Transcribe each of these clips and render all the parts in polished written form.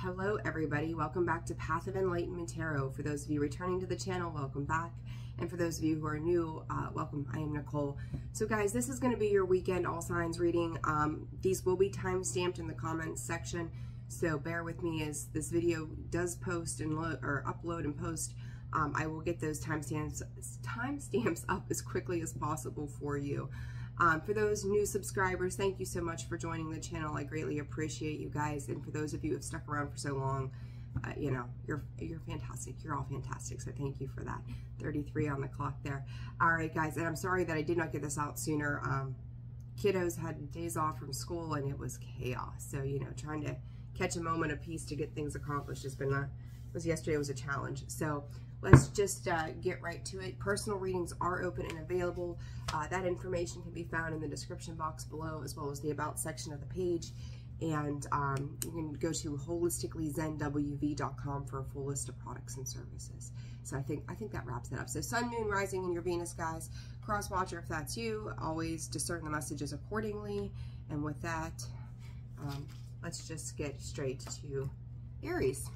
Hello everybody, welcome back to Path of Enlightenment Tarot. For those of you returning to the channel, welcome back. And for those of you who are new, welcome. I am Nicole. So guys, this is going to be your weekend all signs reading. These will be time stamped in the comments section, so bear with me as this video does post and upload and post. I will get those timestamps up as quickly as possible for you. For those new subscribers, thank you so much for joining the channel. I greatly appreciate you guys. And for those of you who have stuck around for so long, you know, you're fantastic. You're all fantastic. So thank you for that. 33 on the clock there. All right, guys. And I'm sorry that I did not get this out sooner. Kiddos had days off from school and it was chaos. So, you know, trying to catch a moment of peace to get things accomplished has been yesterday was a challenge. So let's just get right to it. Personal readings are open and available. That information can be found in the description box below, as well as the about section of the page. And you can go to holisticallyzenwv.com for a full list of products and services. So I think that wraps it up. So Sun, Moon, Rising, and your Venus, guys. Cross watcher if that's you. Always discern the messages accordingly. And with that, let's just get straight to Aries.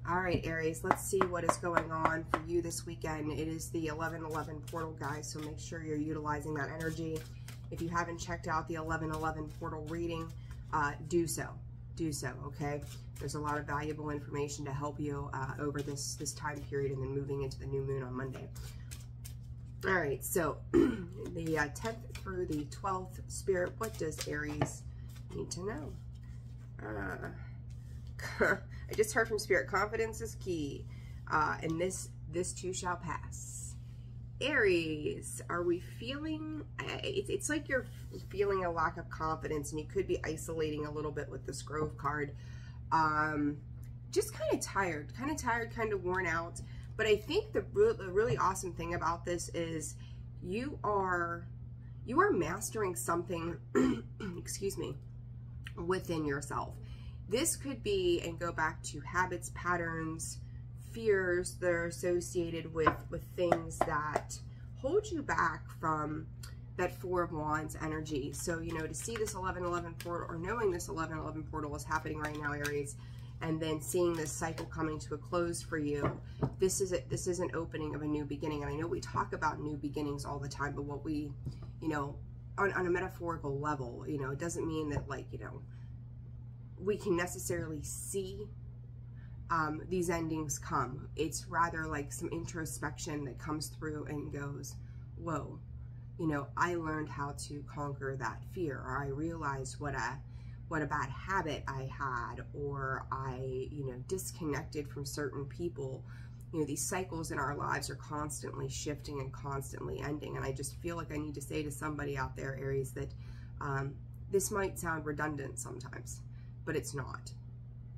All right, Aries, let's see what is going on for you this weekend. It is the 11/11 portal, guys, so make sure you're utilizing that energy. If you haven't checked out the 11/11 portal reading, do so, okay? There's a lot of valuable information to help you over this time period and then moving into the new moon on Monday. All right, so the 10th through the 12th, Spirit, what does Aries need to know? I just heard from Spirit, confidence is key, and this too shall pass. Aries, are we feeling, it's like you're feeling a lack of confidence, and you could be isolating a little bit with this Grove card. Just kind of tired, kind of worn out. But I think the really awesome thing about this is you are mastering something, excuse me, within yourself. This could be, and go back to habits, patterns, fears that are associated with things that hold you back from that Four of Wands energy. So, you know, to see this 11/11 portal, or knowing this 11/11 portal is happening right now, Aries, and then seeing this cycle coming to a close for you, this is an opening of a new beginning. And I know we talk about new beginnings all the time, but what we, you know, on a metaphorical level, you know, it doesn't mean that, like, you know, we can necessarily see these endings come. It's rather like some introspection that comes through and goes, whoa, you know, I learned how to conquer that fear, or I realized what a bad habit I had, or I, you know, disconnected from certain people. You know, these cycles in our lives are constantly shifting and constantly ending. And I just feel like I need to say to somebody out there, Aries, that this might sound redundant sometimes, but it's not.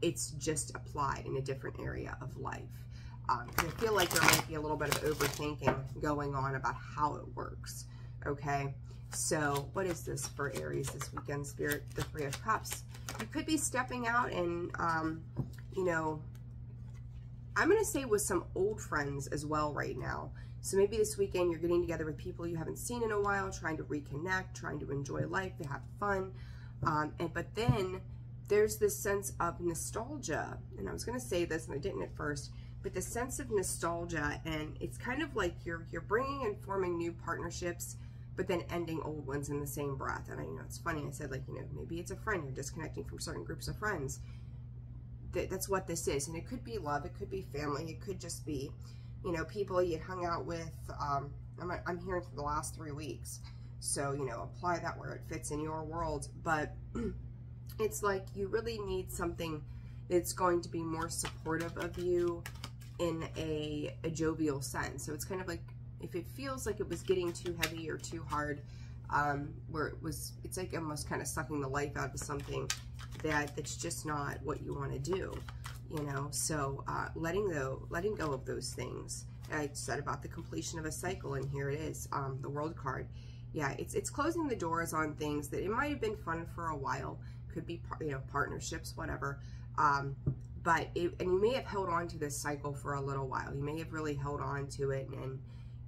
It's just applied in a different area of life. I feel like there might be a little bit of overthinking going on about how it works, okay? So what is this for Aries this weekend, Spirit? The Three of Cups. You could be stepping out and, you know, I'm going to say with some old friends as well right now. So maybe this weekend you're getting together with people you haven't seen in a while, trying to reconnect, trying to enjoy life, to have fun. But then there's this sense of nostalgia, and I was going to say this and I didn't at first, but the sense of nostalgia, and it's kind of like you're bringing and forming new partnerships, but then ending old ones in the same breath. And I know it's funny, I said, like, you know, maybe it's a friend, you're disconnecting from certain groups of friends. That's what this is, and it could be love, it could be family, it could just be, you know, people you hung out with. I'm hearing for the last 3 weeks, so, you know, apply that where it fits in your world. But it's like you really need something that's going to be more supportive of you in a jovial sense. So it's kind of like, if it feels like it was getting too heavy or too hard, where it's like almost kind of sucking the life out of something that's just not what you want to do, you know. So letting go of those things. I said about the completion of a cycle, and here it is, the World card. Yeah, it's closing the doors on things that it might have been fun for a while. Could be, you know, partnerships, whatever. And you may have held on to this cycle for a little while. You may have really held on to it,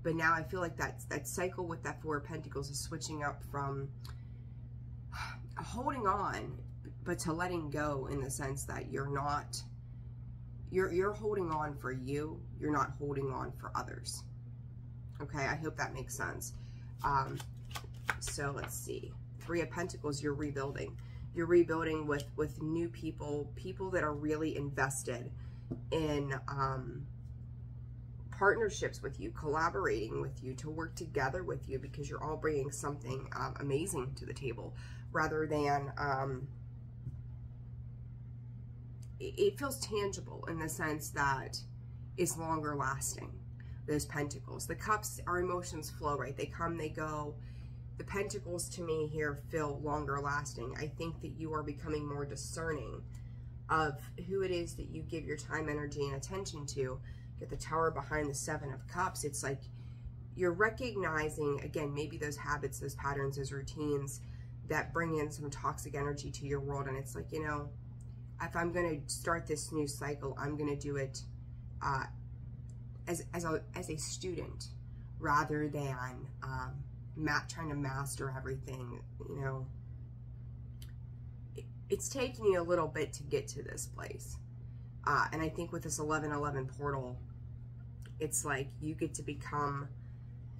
but now I feel like that cycle with that Four of Pentacles is switching up from holding on, but to letting go, in the sense that you're not You're holding on for you. You're not holding on for others. Okay, I hope that makes sense. So let's see. Three of Pentacles, you're rebuilding. You're rebuilding with new people, people that are really invested in partnerships with you, collaborating with you, to work together with you, because you're all bringing something amazing to the table, rather than it feels tangible in the sense that it's longer lasting. Those Pentacles, the Cups, our emotions flow, right? They come, they go. The Pentacles to me here feel longer lasting. I think that you are becoming more discerning of who it is that you give your time, energy, and attention to. Get the Tower behind the Seven of Cups. It's like you're recognizing, again, maybe those habits, those patterns, those routines that bring in some toxic energy to your world. And it's like, you know, if I'm going to start this new cycle, I'm going to do it as a student, rather than trying to master everything. You know, it's taking you a little bit to get to this place. And I think with this 1111 portal, it's like you get to become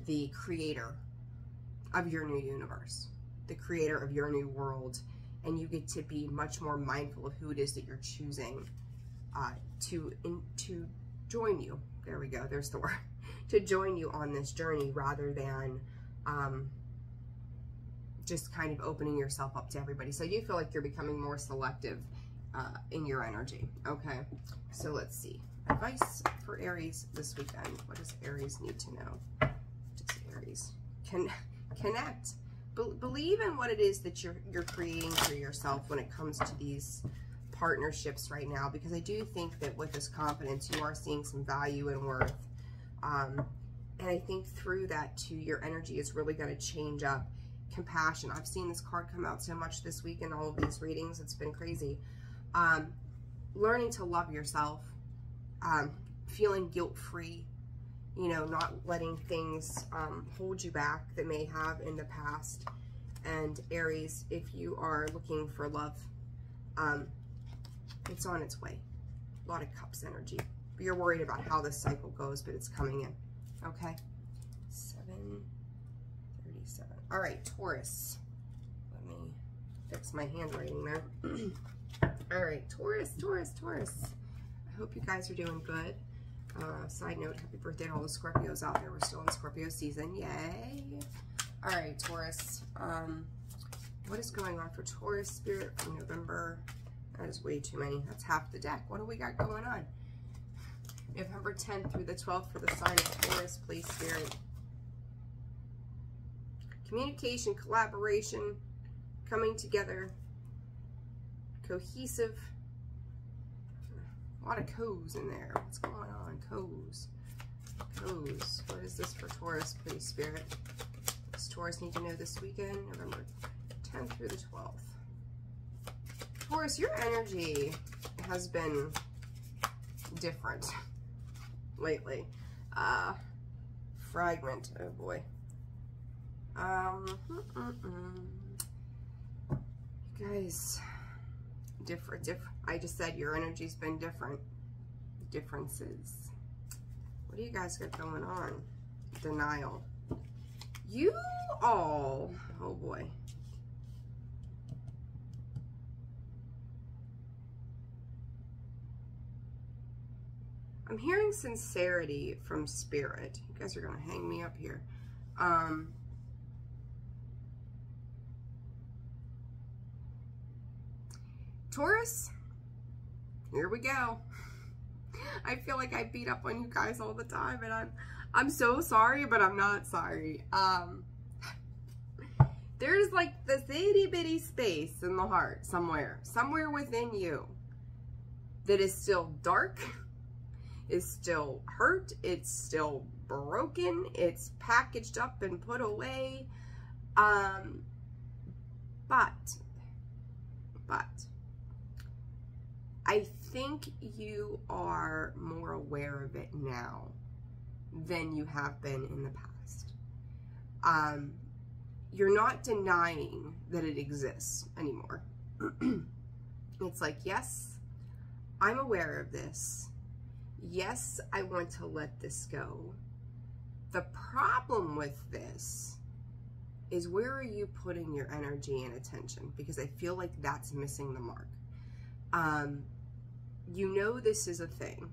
the creator of your new universe, the creator of your new world, and you get to be much more mindful of who it is that you're choosing to join you. There we go, there's the word. To join you on this journey, rather than just kind of opening yourself up to everybody. So I do feel like you're becoming more selective in your energy. Okay, so let's see. Advice for Aries this weekend. What does Aries need to know? What does Aries connect? Believe in what it is that you're creating for yourself when it comes to these partnerships right now, because I do think that with this confidence, you are seeing some value and worth. And I think through that too, your energy is really going to change up. Compassion. I've seen this card come out so much this week in all of these readings. It's been crazy. Learning to love yourself, feeling guilt-free, you know, not letting things hold you back that may have in the past. And Aries, if you are looking for love, it's on its way. A lot of Cups energy. But you're worried about how this cycle goes, but it's coming in. Okay? 7:37. All right, Taurus. Let me fix my handwriting there. All right, Taurus. I hope you guys are doing good. Side note, happy birthday to all the Scorpios out there. We're still in Scorpio season. Yay. All right, Taurus. What is going on for Taurus spirit from November? That is way too many. That's half the deck. What do we got going on? November 10th through the 12th for the sign of Taurus, please, spirit. Communication, collaboration, coming together, cohesive. A lot of co's in there. What's going on? Co's. What is this for Taurus, please, spirit? Does Taurus need to know this weekend? November 10th through the 12th. Taurus, your energy has been different lately. Fragment. Oh boy. You guys, different. I just said your energy's been different. Differences. What do you guys got going on? Denial. You all, oh boy. I'm hearing sincerity from spirit. You guys are gonna hang me up here. Taurus, here we go. I feel like I beat up on you guys all the time, and I'm so sorry, but I'm not sorry. There's like this itty bitty space in the heart somewhere within you that is still dark, is still hurt, it's still broken, it's packaged up and put away. But I think you are more aware of it now than you have been in the past. You're not denying that it exists anymore. It's like, yes, I'm aware of this. yes, I want to let this go. The problem with this is, where are you putting your energy and attention? Because I feel like that's missing the mark. You know this is a thing.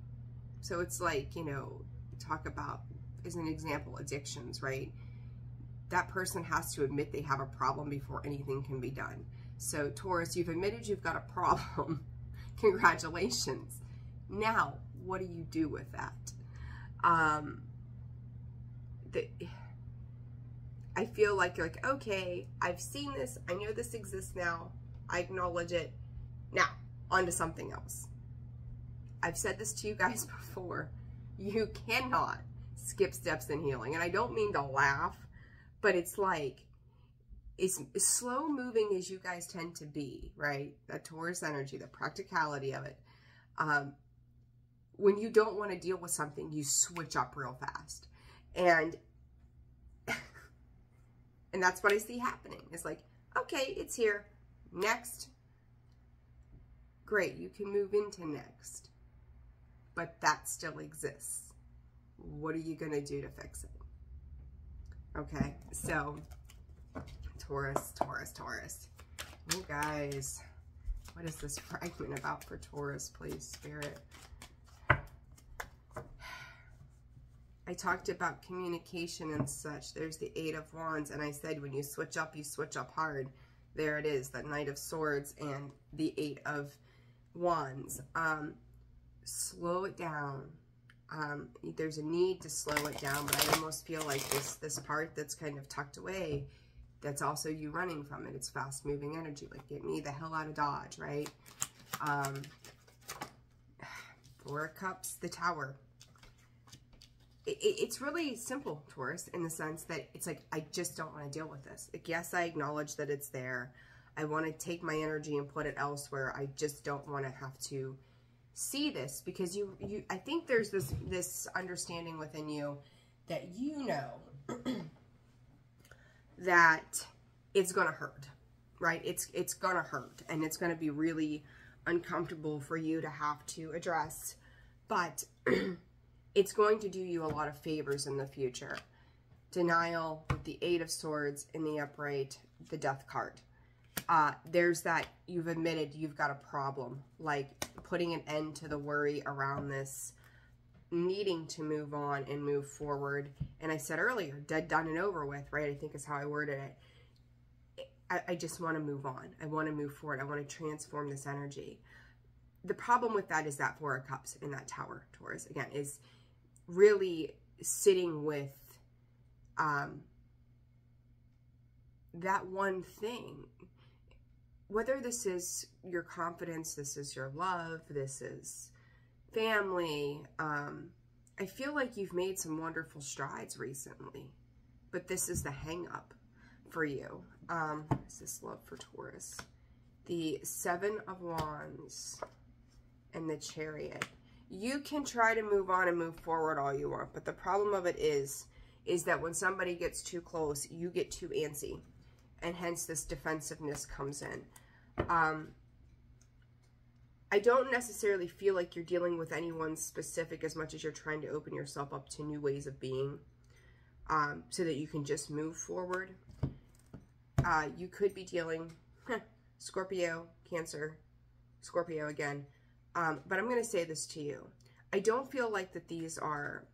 So it's like, you know, talk about, as an example, addictions, right? That person has to admit they have a problem before anything can be done. So Taurus, you've admitted you've got a problem. Congratulations. Now, what do you do with that? I feel like you're like, okay, I've seen this. I know this exists now. I acknowledge it. Now, on to something else. I've said this to you guys before. You cannot skip steps in healing. And I don't mean to laugh, but it's like, as slow moving as you guys tend to be, right? That Taurus energy, the practicality of it. When you don't want to deal with something, you switch up real fast. And that's what I see happening. It's like, okay, it's here. Next. Great, you can move into next. But that still exists. What are you going to do to fix it? Okay, so Taurus, Taurus, Taurus. You guys, what is this fragment about for Taurus, please, Spirit? I talked about communication and such. There's the Eight of Wands, and I said when you switch up hard. There it is, that Knight of Swords and the Eight of Wands. Slow it down. There's a need to slow it down, but I almost feel like this part that's kind of tucked away, that's also you running from it. It's fast moving energy. Like, get me the hell out of Dodge, right? Four of Cups, the Tower. It's really simple, Taurus, in the sense that it's like, I just don't want to deal with this. Like, yes, I acknowledge that it's there. I want to take my energy and put it elsewhere. I just don't want to have to see this, because I think there's this understanding within you that you know that it's gonna hurt, right? It's gonna hurt, and it's gonna be really uncomfortable for you to have to address, but it's going to do you a lot of favors in the future. Denial with the Eight of Swords in the upright, the Death card. There's that you've admitted you've got a problem, like putting an end to the worry around this, needing to move on and move forward. And I said earlier, dead, done, and over with, right? I think is how I worded it. I just want to move on. I want to move forward. I want to transform this energy. The problem with that is that Four of Cups in that Tower, Taurus, again, is really sitting with that one thing. Whether this is your confidence, this is your love, this is family, I feel like you've made some wonderful strides recently, but this is the hang up for you. Is this love for Taurus? The Seven of Wands and the Chariot. You can try to move on and move forward all you want, but the problem of it is that when somebody gets too close, you get too antsy, and hence this defensiveness comes in. I don't necessarily feel like you're dealing with anyone specific as much as you're trying to open yourself up to new ways of being, so that you can just move forward. You could be dealing, Scorpio, Cancer, Scorpio again. But I'm going to say this to you. I don't feel like that these are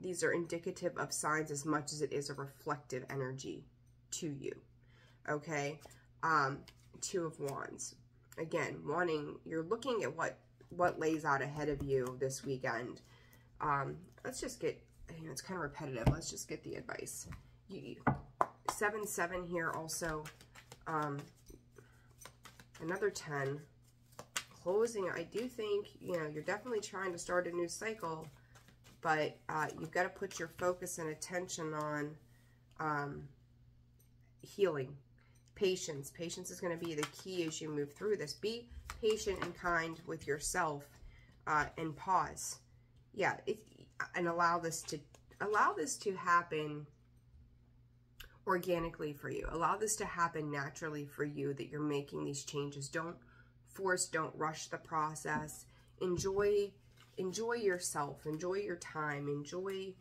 indicative of signs as much as it is a reflective energy to you. Okay? Two of Wands. Again, you're looking at what lays out ahead of you this weekend. Let's just get, it's kind of repetitive. Let's just get the advice. 7-7 here also. Another 10. Closing. I do think, you're definitely trying to start a new cycle, but you've got to put your focus and attention on healing. Patience. Patience is going to be the key as you move through this. Be patient and kind with yourself, and pause. Yeah, and allow this to happen organically for you. Allow this to happen naturally for you, that you're making these changes. Don't force, don't rush the process. Enjoy enjoy yourself, enjoy your time, enjoy,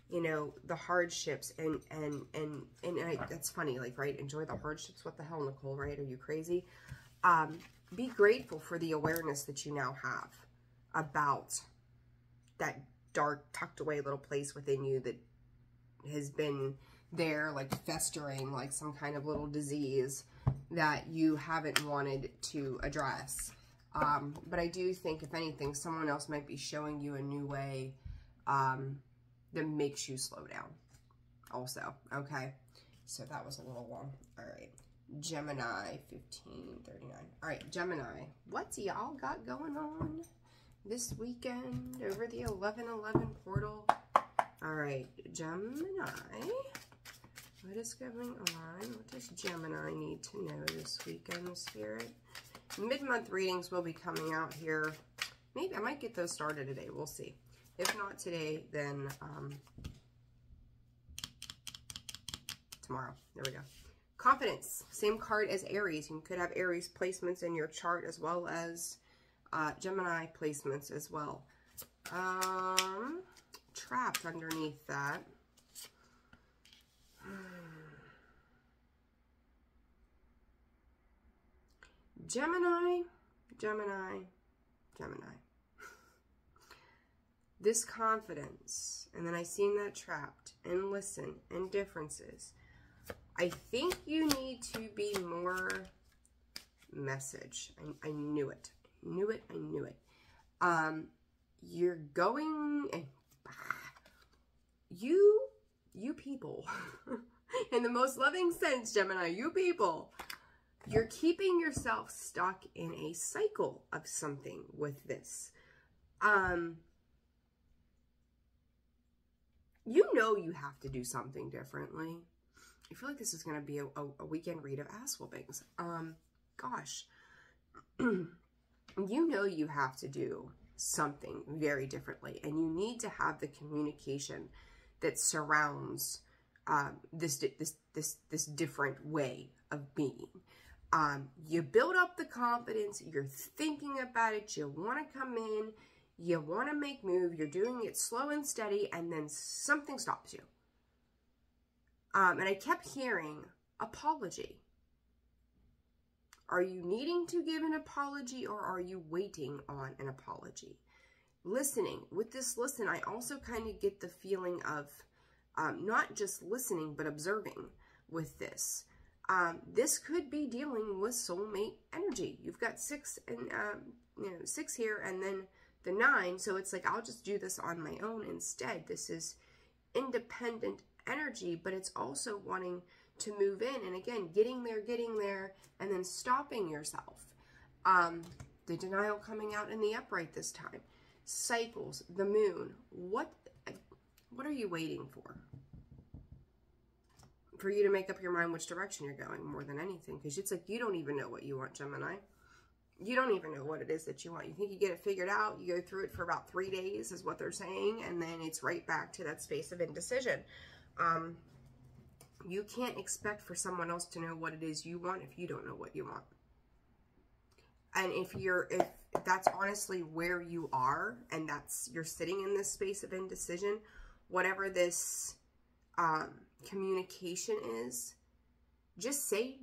you know, the hardships, and that's funny, like, right, enjoy the hardships. What the hell, Nicole, right? Are you crazy? Be grateful for the awareness that you now have about that dark, tucked away little place within you that has been there, like festering, like some kind of little disease that you haven't wanted to address. But I do think, if anything, someone else might be showing you a new way that makes you slow down also, okay? So that was a little long. All right, Gemini, 1539. All right, Gemini, what's y'all got going on this weekend over the 1111 portal? All right, Gemini, what is going on? What does Gemini need to know this weekend, Spirit? Mid-month readings will be coming out here. Maybe I might get those started today. We'll see. If not today, then tomorrow. There we go. Confidence. Same card as Aries. You could have Aries placements in your chart as well as Gemini placements as well. Trapped underneath that. Gemini, Gemini, Gemini. This confidence, and then I seen that trapped, and listen, and differences. I think you need to be more message. I knew it. I knew it. I knew it. You're going, you people, in the most loving sense, Gemini, you people, you're keeping yourself stuck in a cycle of something with this. You know you have to do something differently. I feel like this is going to be a weekend read of ass whoopings. Gosh. You know you have to do something very differently, and you need to have the communication that surrounds this different way of being. You build up the confidence, you're thinking about it, you want to come in, you want to make move, you're doing it slow and steady, and then something stops you. And I kept hearing apology. Are you needing to give an apology, or are you waiting on an apology? Listening. With this listen, I also kind of get the feeling of not just listening, but observing with this. This could be dealing with soulmate energy. You've got 6 and 6 here, and then the 9. So it's like, I'll just do this on my own instead. This is independent energy, but it's also wanting to move in, and again, getting there, and then stopping yourself. The denial coming out in the upright this time. Cycles, the moon. What are you waiting for? For you to make up your mind which direction you're going, more than anything, because it's like you don't even know what you want, Gemini. You don't even know what it is that you want. You think you get it figured out. You go through it for about 3 days is what they're saying, and then it's right back to that space of indecision. You can't expect for someone else to know what it is you want if you don't know what you want. And if that's honestly where you are, and you're sitting in this space of indecision, whatever this communication is, just say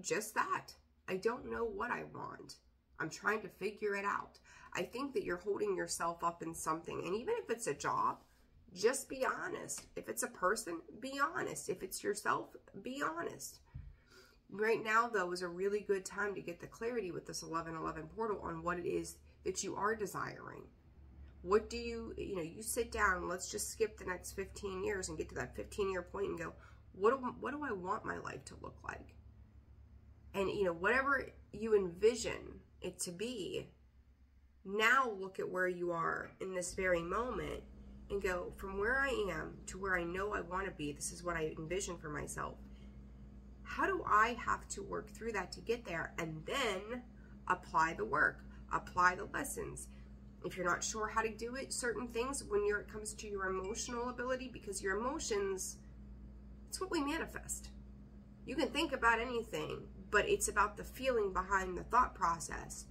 just that. I don't know what I want. I'm trying to figure it out. I think that you're holding yourself up in something, and even if it's a job, just be honest. If it's a person, be honest. If it's yourself, be honest. Right now, though, is a really good time to get the clarity with this 1111 portal on what it is that you are desiring. What do you sit down, let's just skip the next 15 years and get to that 15-year point and go, what do I want my life to look like? And, whatever you envision it to be, now look at where you are in this very moment and go, from where I am to where I know I want to be, this is what I envision for myself. How do I have to work through that to get there? And then apply the work, apply the lessons. If you're not sure how to do it, certain things, when it comes to your emotional ability, because your emotions, it's what we manifest. You can think about anything, but it's about the feeling behind the thought process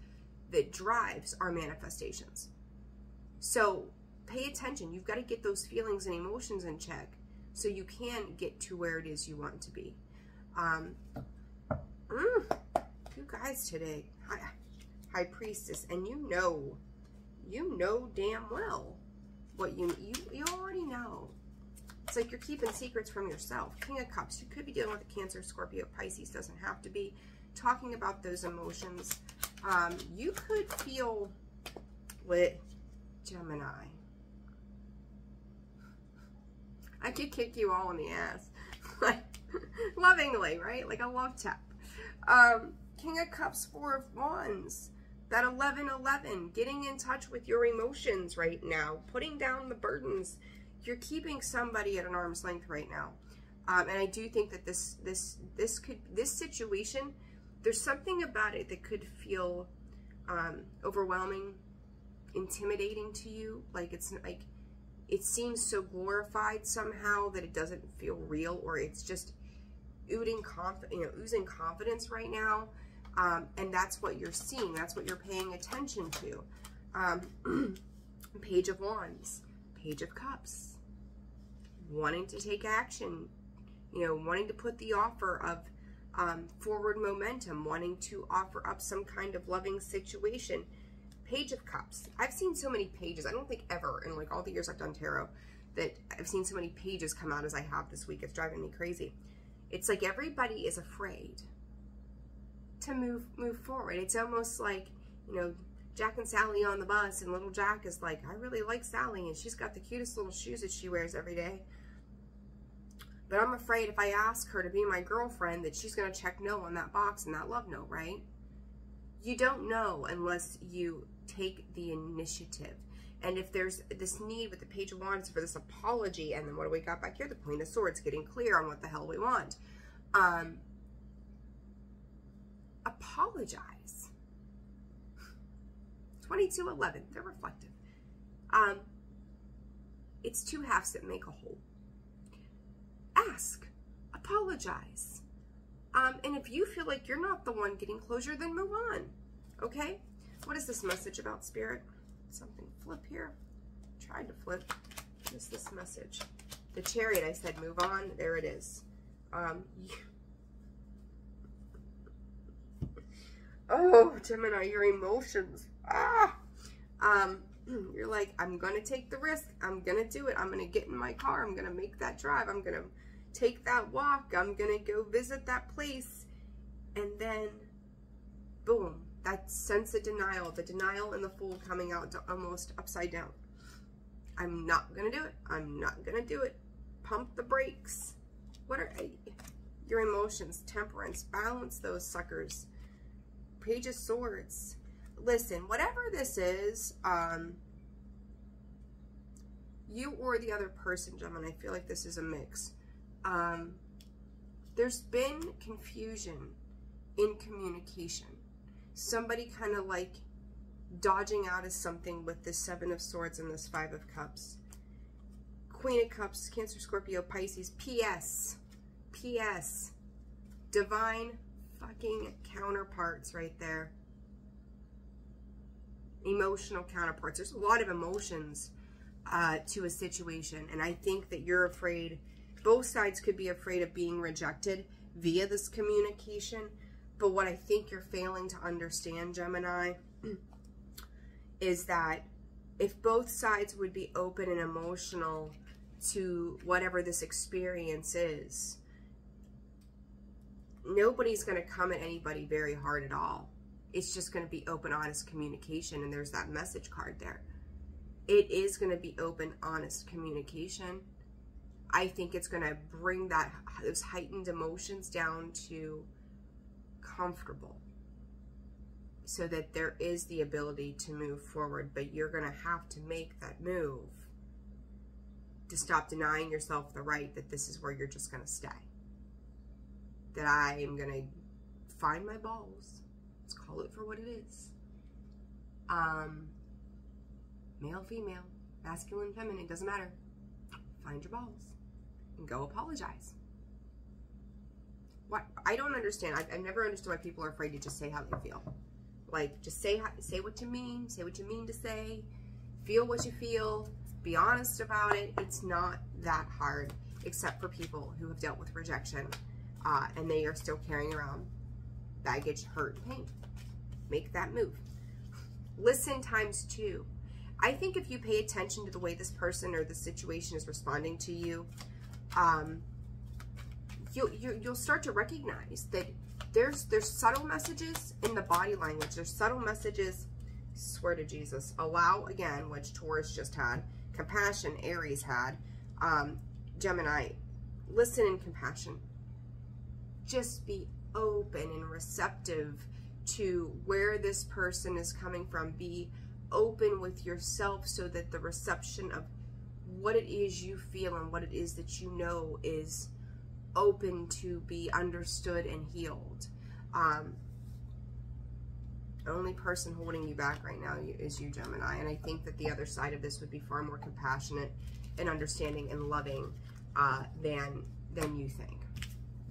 that drives our manifestations. So pay attention. You've got to get those feelings and emotions in check so you can get to where it is you want to be. You guys today, High Priestess, and you know damn well what you already know. It's like you're keeping secrets from yourself. King of Cups, you could be dealing with a Cancer, Scorpio, Pisces, doesn't have to be. Talking about those emotions. You could feel with Gemini. I could kick you all in the ass. Like, lovingly, right? Like a love tap. King of Cups, Four of Wands. That 11-11, getting in touch with your emotions right now, putting down the burdens. You're keeping somebody at an arm's length right now. And I do think that this situation, there's something about it that could feel overwhelming, intimidating to you. Like it seems so glorified somehow that it doesn't feel real, or it's just oozing confidence right now. And that's what you're seeing. That's what you're paying attention to. Page of Wands, Page of Cups. Wanting to take action, wanting to put the offer of forward momentum, wanting to offer up some kind of loving situation. Page of Cups. I've seen so many pages. I don't think ever in like all the years I've done tarot that I've seen so many pages come out as I have this week. It's driving me crazy. It's like everybody is afraid to move forward. It's almost like, Jack and Sally on the bus, and little Jack is like, I really like Sally, and she's got the cutest little shoes that she wears every day. But I'm afraid if I ask her to be my girlfriend that she's going to check no on that box and that love note, right? You don't know unless you take the initiative. And if there's this need with the Page of Wands for this apology, and then what do we got back here? The Queen of Swords, getting clear on what the hell we want. Apologize. 22-11, they're reflective. It's two halves that make a whole. Ask, apologize. And if you feel like you're not the one getting closure, then move on. Okay? What is this message about, Spirit? Something flip here. Tried to flip. What is this message? The Chariot, I said move on. There it is. Oh, Gemini, your emotions. You're like, I'm going to take the risk. I'm going to do it. I'm going to get in my car. I'm going to make that drive. I'm going to take that walk. I'm going to go visit that place. And then, boom, that sense of denial, the denial and the Fool coming out to almost upside down. I'm not going to do it. I'm not going to do it. Pump the brakes. What are your emotions? Temperance. Balance those suckers. Page of Swords. Listen, whatever this is, you or the other person, Gemini, I feel like this is a mix. There's been confusion in communication. Somebody kind of like dodging out of something with this Seven of Swords and this Five of Cups. Queen of Cups, Cancer, Scorpio, Pisces. P.S. P.S. Divine fucking counterparts right there. Emotional counterparts. There's a lot of emotions to a situation, and I think that you're afraid, both sides could be afraid of being rejected via this communication, but what I think you're failing to understand, Gemini, is that if both sides would be open and emotional to whatever this experience is, nobody's going to come at anybody very hard at all. It's just going to be open, honest communication, and there's that message card there. It is going to be open, honest communication. I think it's going to bring those heightened emotions down to comfortable so that there is the ability to move forward, but you're going to have to make that move to stop denying yourself the right that this is where you're just going to stay. That I am going to find my balls. Let's call it for what it is. Male, female, masculine, feminine, doesn't matter. Find your balls and go apologize. What? I don't understand. I've never understood why people are afraid to just say how they feel. Like, just say what you mean to say. Feel what you feel. Be honest about it. It's not that hard, except for people who have dealt with rejection and they are still carrying around baggage, hurt, and pain. Make that move. Listen ×2. I think if you pay attention to the way this person or the situation is responding to you, you'll start to recognize that there's subtle messages in the body language. There's subtle messages. Swear to Jesus. Allow, again, which Taurus just had. Compassion, Aries had. Gemini, listen in compassion. Just be open and receptive to where this person is coming from. Be open with yourself so that the reception of what it is you feel and what it is that you know is open to be understood and healed. The only person holding you back right now is you, Gemini, and I think that the other side of this would be far more compassionate and understanding and loving than you think.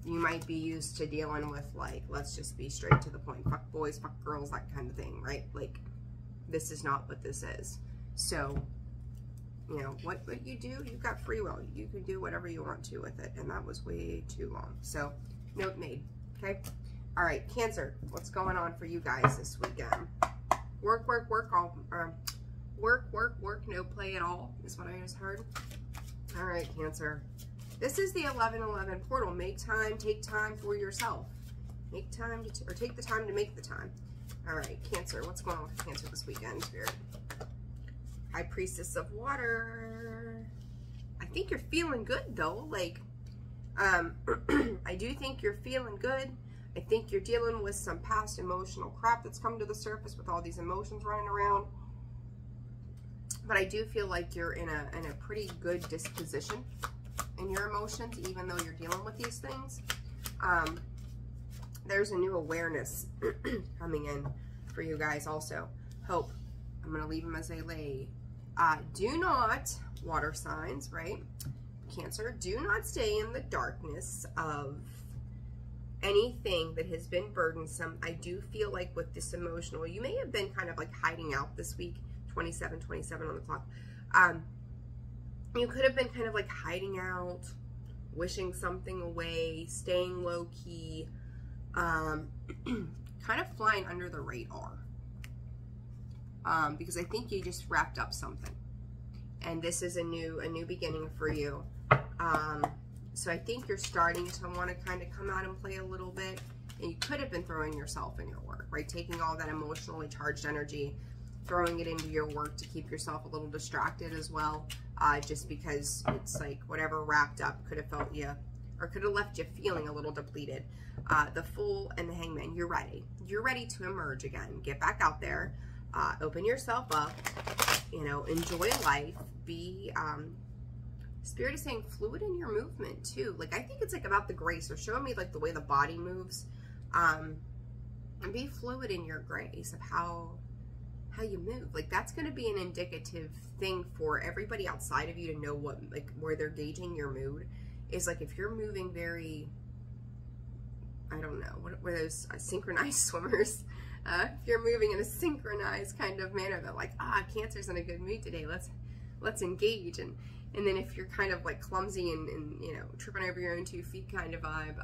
You might be used to dealing with, like, let's just be straight to the point, fuck boys, fuck girls, that kind of thing, right? Like, this is not what this is. So, you know, what you do, you've got free will. You can do whatever you want to with it, and that was way too long. So, note made, okay? All right, Cancer, what's going on for you guys this weekend? Work, work, work, no play at all, is what I just heard. All right, Cancer. This is the 1111 portal. Make time, take time for yourself. Make time to, or take the time to make the time. All right, Cancer, what's going on with Cancer this weekend, Spirit? High Priestess of Water. I think you're feeling good, though. Like, I do think you're feeling good. I think you're dealing with some past emotional crap that's come to the surface with all these emotions running around. But I do feel like you're in a pretty good disposition in your emotions, even though you're dealing with these things. There's a new awareness coming in for you guys also. Hope. I'm going to leave them as they lay. Do not, water signs, right? Cancer, do not stay in the darkness of anything that has been burdensome. I do feel like with this emotional, you may have been kind of like hiding out this week. 27 on the clock. You could have been kind of like hiding out, wishing something away, staying low key, kind of flying under the radar. Because I think you just wrapped up something, and this is a new beginning for you. So I think you're starting to want to kind of come out and play a little bit, and you could have been throwing yourself in your work, right? Taking all that emotionally charged energy, throwing it into your work to keep yourself a little distracted as well, just because it's like whatever wrapped up could have felt you, or could have left you feeling a little depleted. The Fool and the Hangman, you're ready. You're ready to emerge again. Get back out there, open yourself up, you know, enjoy life, be, Spirit is saying fluid in your movement too. Like, I think it's like about the grace, or showing me like the way the body moves, and be fluid in your grace of how you move. Like, that's going to be an indicative thing for everybody outside of you to know what, like, where they're gauging your mood is like, if you're moving very, I don't know, what were those synchronized swimmers? If you're moving in a synchronized kind of manner, that like, Cancer's in a good mood today, let's engage. And then if you're kind of like clumsy and you know, tripping over your own 2 feet kind of vibe,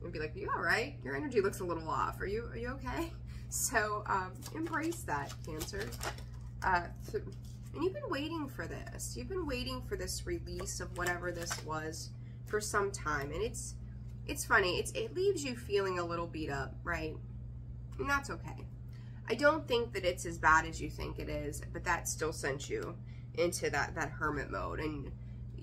and be like, you all right? Your energy looks a little off. Are you okay? So embrace that, Cancer. And you've been waiting for this. You've been waiting for this release of whatever this was for some time. And it's funny. It leaves you feeling a little beat up, right? And that's okay. I don't think that it's as bad as you think it is, but that still sent you into that hermit mode. And,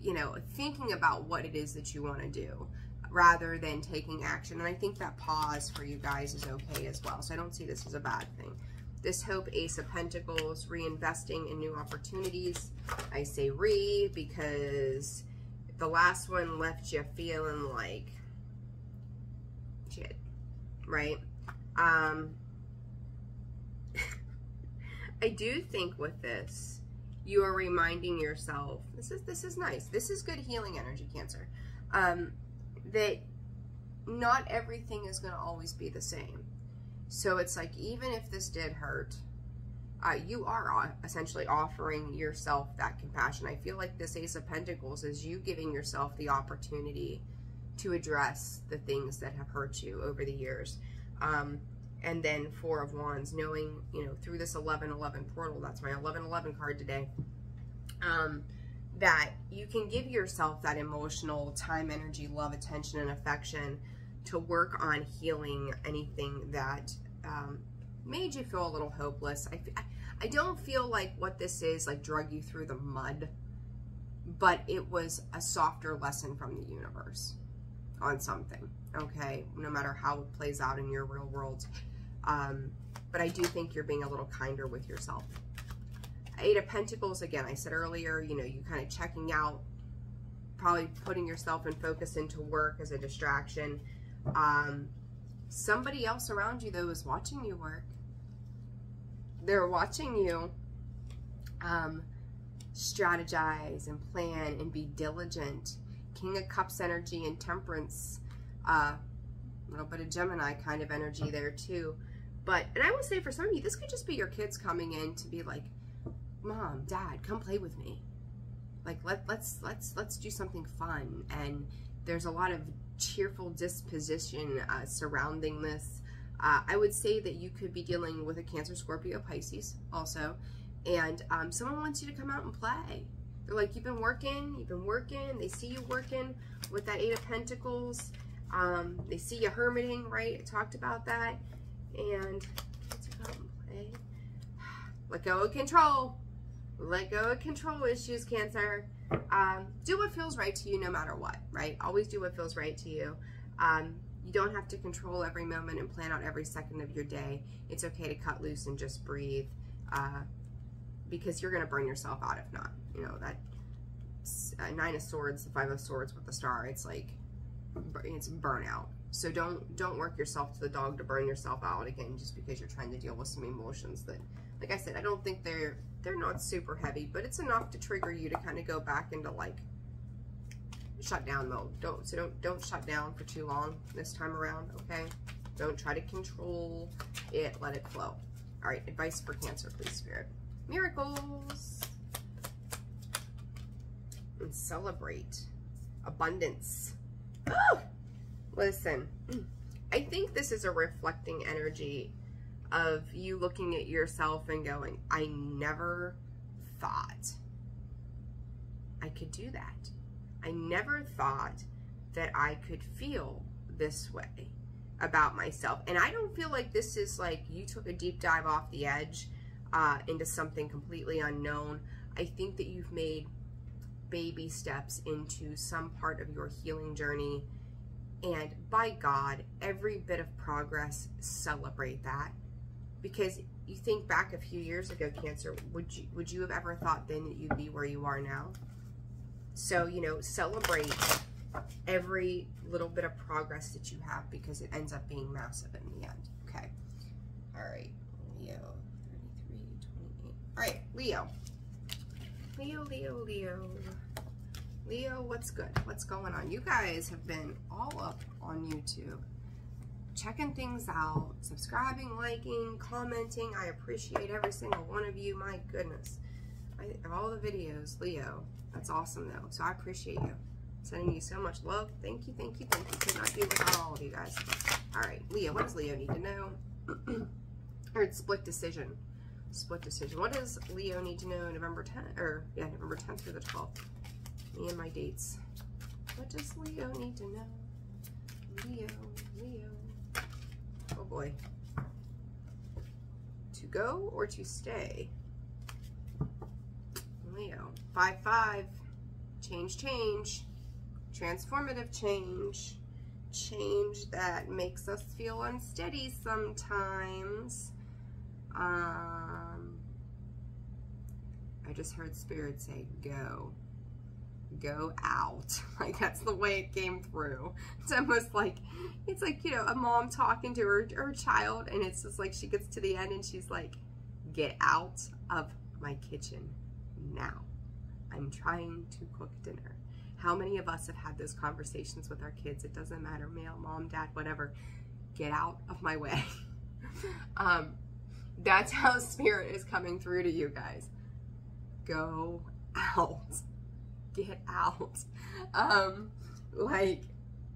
you know, thinking about what it is that you want to do, rather than taking action. And I think that pause for you guys is okay as well. So I don't see this as a bad thing. This Hope, Ace of Pentacles, reinvesting in new opportunities. I say because the last one left you feeling like shit, right? I do think with this, you are reminding yourself, this is nice. This is good healing energy, Cancer. That not everything is going to always be the same. So it's like, even if this did hurt, you are essentially offering yourself that compassion. I feel like this Ace of Pentacles is you giving yourself the opportunity to address the things that have hurt you over the years. And then Four of Wands, knowing, you know, through this 1111 portal, that's my 1111 card today, that you can give yourself that emotional time, energy, love, attention, and affection to work on healing anything that made you feel a little hopeless. I don't feel like what this is like drug you through the mud, but it was a softer lesson from the universe on something, okay? No matter how it plays out in your real world. But I do think you're being a little kinder with yourself. Eight of Pentacles, again, I said earlier, you know, you kind of checking out, probably putting yourself in focus into work as a distraction. Somebody else around you, though, is watching you work. They're watching you strategize and plan and be diligent. King of Cups energy and Temperance, a little bit of Gemini kind of energy there too. But, and I will say for some of you, this could just be your kids coming in to be like, Mom, Dad, come play with me. Like, let's do something fun. And there's a lot of cheerful disposition surrounding this. I would say that you could be dealing with a Cancer, Scorpio, Pisces also. And someone wants you to come out and play. They're like, you've been working. They see you working with that Eight of Pentacles. They see you hermiting, right? I talked about that. And let's go out and play. Let go of control. Let go of control issues, Cancer. Do what feels right to you no matter what, right? Always do what feels right to you. You don't have to control every moment and plan out every second of your day. It's okay to cut loose and just breathe, because you're going to burn yourself out if not. You know, that Nine of Swords, the Five of Swords with the star, it's like, it's burnout. So don't work yourself to the dog to burn yourself out again just because you're trying to deal with some emotions that, like I said, I don't think they're not super heavy, but it's enough to trigger you to kind of go back into like shut down mode. Don't shut down for too long this time around, okay? Don't try to control it, let it flow. All right, advice for Cancer, please, Spirit. Miracles. And celebrate abundance. Oh, listen, I think this is a reflecting energy of you looking at yourself and going, I never thought I could do that. I never thought that I could feel this way about myself. And I don't feel like this is like you took a deep dive off the edge into something completely unknown. I think that you've made baby steps into some part of your healing journey. And by God, every bit of progress, celebrate that. Because you think back a few years ago, Cancer, would you have ever thought then that you'd be where you are now? So, you know, celebrate every little bit of progress that you have because it ends up being massive in the end. Okay. All right. Leo, 33, 28. All right, Leo. Leo, what's good? What's going on? You guys have been all up on YouTube, checking things out, subscribing, liking, commenting. I appreciate every single one of you. My goodness. All the videos, Leo. That's awesome, though. So I appreciate you. Sending you so much love. Thank you, thank you, thank you. Could not do without all of you guys. All right, Leo, what does Leo need to know? Or it's split decision. Split decision. What does Leo need to know November 10th, or yeah, November 10th through the 12th? Me and my dates. What does Leo need to know? Leo. Oh boy. To go or to stay? Leo. 5-5. Change. Transformative change. Change that makes us feel unsteady sometimes. I just heard Spirit say, go out. Like, that's the way it came through. It's almost like, it's like, you know, a mom talking to her child, and it's just like she gets to the end and she's like, get out of my kitchen now. I'm trying to cook dinner. How many of us have had those conversations with our kids? It doesn't matter, male, mom, dad, whatever. Get out of my way. That's how Spirit is coming through to you guys. Go out. Get out. Like,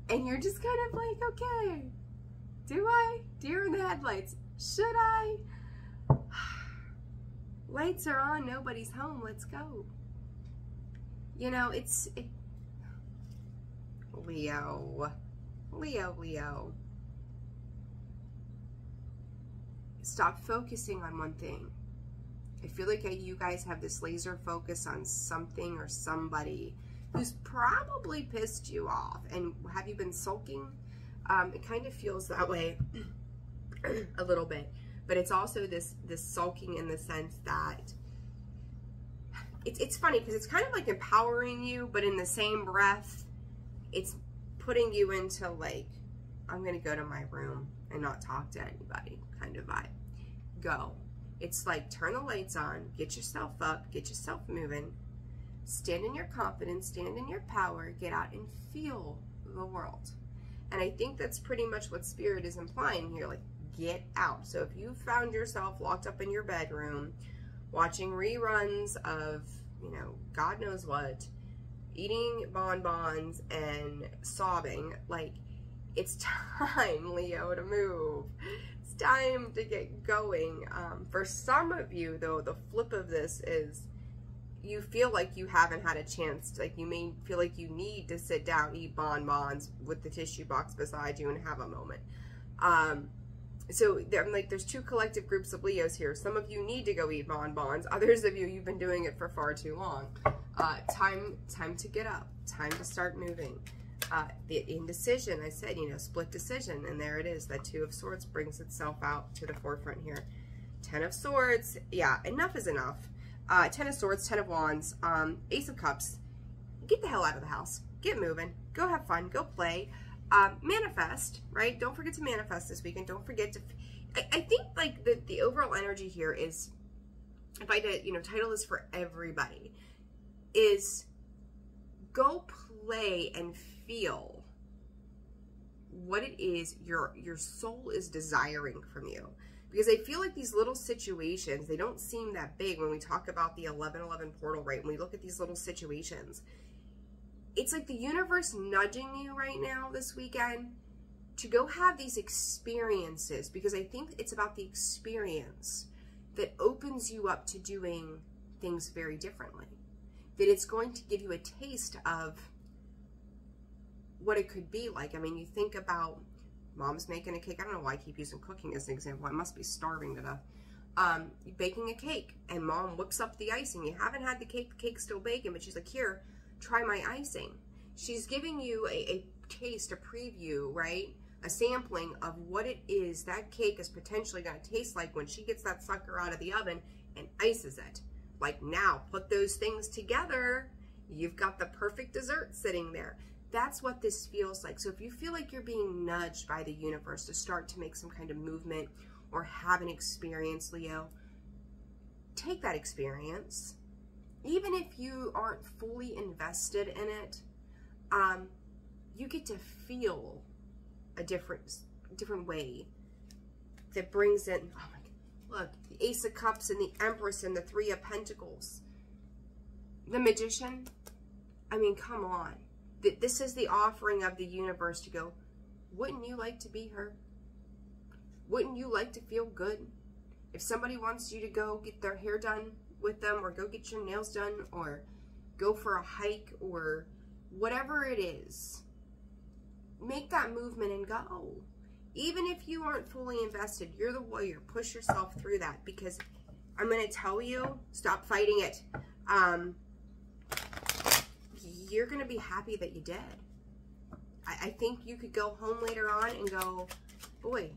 and you're just kind of like, okay, do I? Deer in the headlights. Should I? Lights are on, nobody's home, let's go. You know, Leo. Stop focusing on one thing. I feel like you guys have this laser focus on something or somebody who's probably pissed you off. And have you been sulking? It kind of feels that way a little bit. But it's also this sulking in the sense that it's funny because it's kind of like empowering you, but in the same breath, it's putting you into like, I'm going to go to my room and not talk to anybody kind of vibe. Go. It's like, turn the lights on, get yourself up, get yourself moving, stand in your confidence, stand in your power, get out and feel the world. And I think that's pretty much what Spirit is implying here, like, get out. So if you found yourself locked up in your bedroom, watching reruns of, you know, God knows what, eating bonbons and sobbing, like, it's time, Leo, to move. It's time to get going. For some of you, though, the flip of this is you feel like you haven't had a chance to, like, you may feel like you need to sit down, eat bonbons with the tissue box beside you and have a moment. So there's two collective groups of Leos here. Some of you need to go eat bonbons. Others of you, you've been doing it for far too long. Time to get up. Time to start moving. The indecision, I said, you know, split decision. And there it is. That Two of Swords brings itself out to the forefront here. 10 of Swords. Yeah, enough is enough. 10 of Swords, 10 of Wands, Ace of Cups. Get the hell out of the house. Get moving. Go have fun. Go play. Manifest, right? Don't forget to manifest this weekend. Don't forget to, I think like the overall energy here is, if I did, you know, title this for everybody, is go play and feel what it is your soul is desiring from you. Because I feel like these little situations, they don't seem that big when we talk about the 1111 portal, right? When we look at these little situations, it's like the universe nudging you right now this weekend to go have these experiences, because I think it's about the experience that opens you up to doing things very differently. That it's going to give you a taste of what it could be like. I mean, you think about mom's making a cake. I don't know why I keep using cooking as an example. I must be starving to death. Baking a cake, and mom whips up the icing. You haven't had the cake's still baking, but she's like, here, try my icing. She's giving you a taste, a preview, right? A sampling of what it is that cake is potentially going to taste like when she gets that sucker out of the oven and ices it. Like, now, put those things together, you've got the perfect dessert sitting there. That's what this feels like. So if you feel like you're being nudged by the universe to start to make some kind of movement or have an experience, Leo, take that experience. Even if you aren't fully invested in it, you get to feel a different way that brings in, oh my God, look, the Ace of Cups and the Empress and the Three of Pentacles. The Magician, I mean, come on. This is the offering of the universe to go, wouldn't you like to be her? Wouldn't you like to feel good? If somebody wants you to go get their hair done with them, or go get your nails done, or go for a hike, or whatever it is, make that movement and go. Even if you aren't fully invested, you're the warrior. Push yourself through that, because I'm going to tell you, stop fighting it. You're going to be happy that you did. I think you could go home later on and go, boy,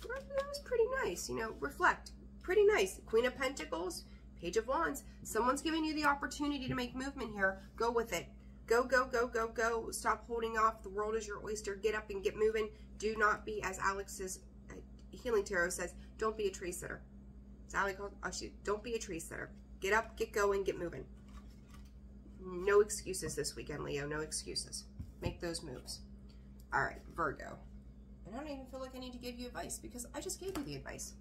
that was pretty nice. You know, reflect. Pretty nice. Queen of Pentacles, Page of Wands. Someone's giving you the opportunity to make movement here. Go with it. Go, go, go, go, go. Stop holding off. The world is your oyster. Get up and get moving. Do not be, as Alex's Healing Tarot says, don't be a tree sitter. Sally calls, don't be a tree sitter. Get up, get going, get moving. No excuses this weekend, Leo. No excuses. Make those moves. All right, Virgo. And I don't even feel like I need to give you advice, because I just gave you the advice.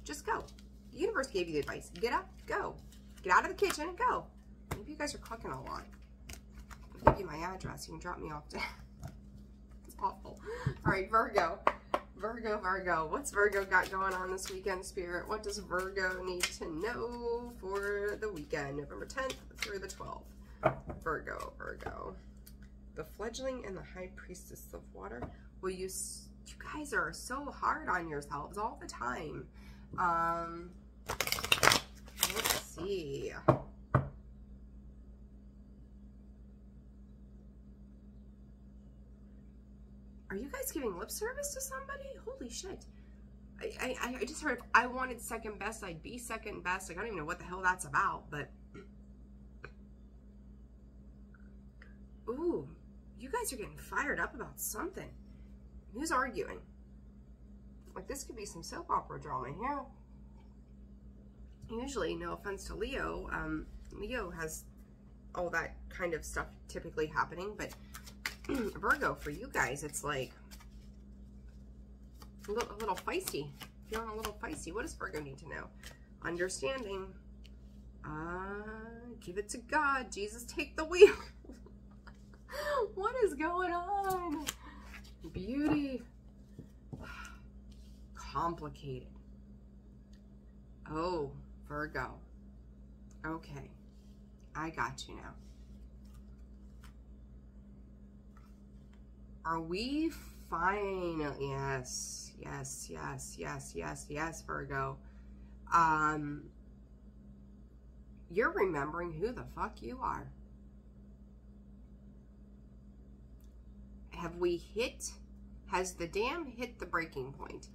Just go. The universe gave you the advice. Get up, go. Get out of the kitchen and go. Maybe you guys are cooking a lot. I'll give you my address. You can drop me off there. It's awful. All right, Virgo. Virgo. What's Virgo got going on this weekend, Spirit? What does Virgo need to know for the weekend, November 10th through the 12th? Virgo. The fledgling and the high priestess of water. Well, you guys are so hard on yourselves all the time. Let's see. Are you guys giving lip service to somebody? Holy shit. I just heard if I wanted second best, I'd be second best. Like, I don't even know what the hell that's about, but... Ooh, you guys are getting fired up about something. Who's arguing? Like, this could be some soap opera drama here. Usually, no offense to Leo, Leo has all that kind of stuff typically happening, but Virgo, for you guys, it's like a little feisty. Feeling a little feisty. What does Virgo need to know? Understanding. Give it to God. Jesus, take the wheel. What is going on? Beauty. Complicated. Oh, Virgo. Okay. I got you now. Are we finally, yes, Virgo. You're remembering who the fuck you are. Has the dam hit the breaking point?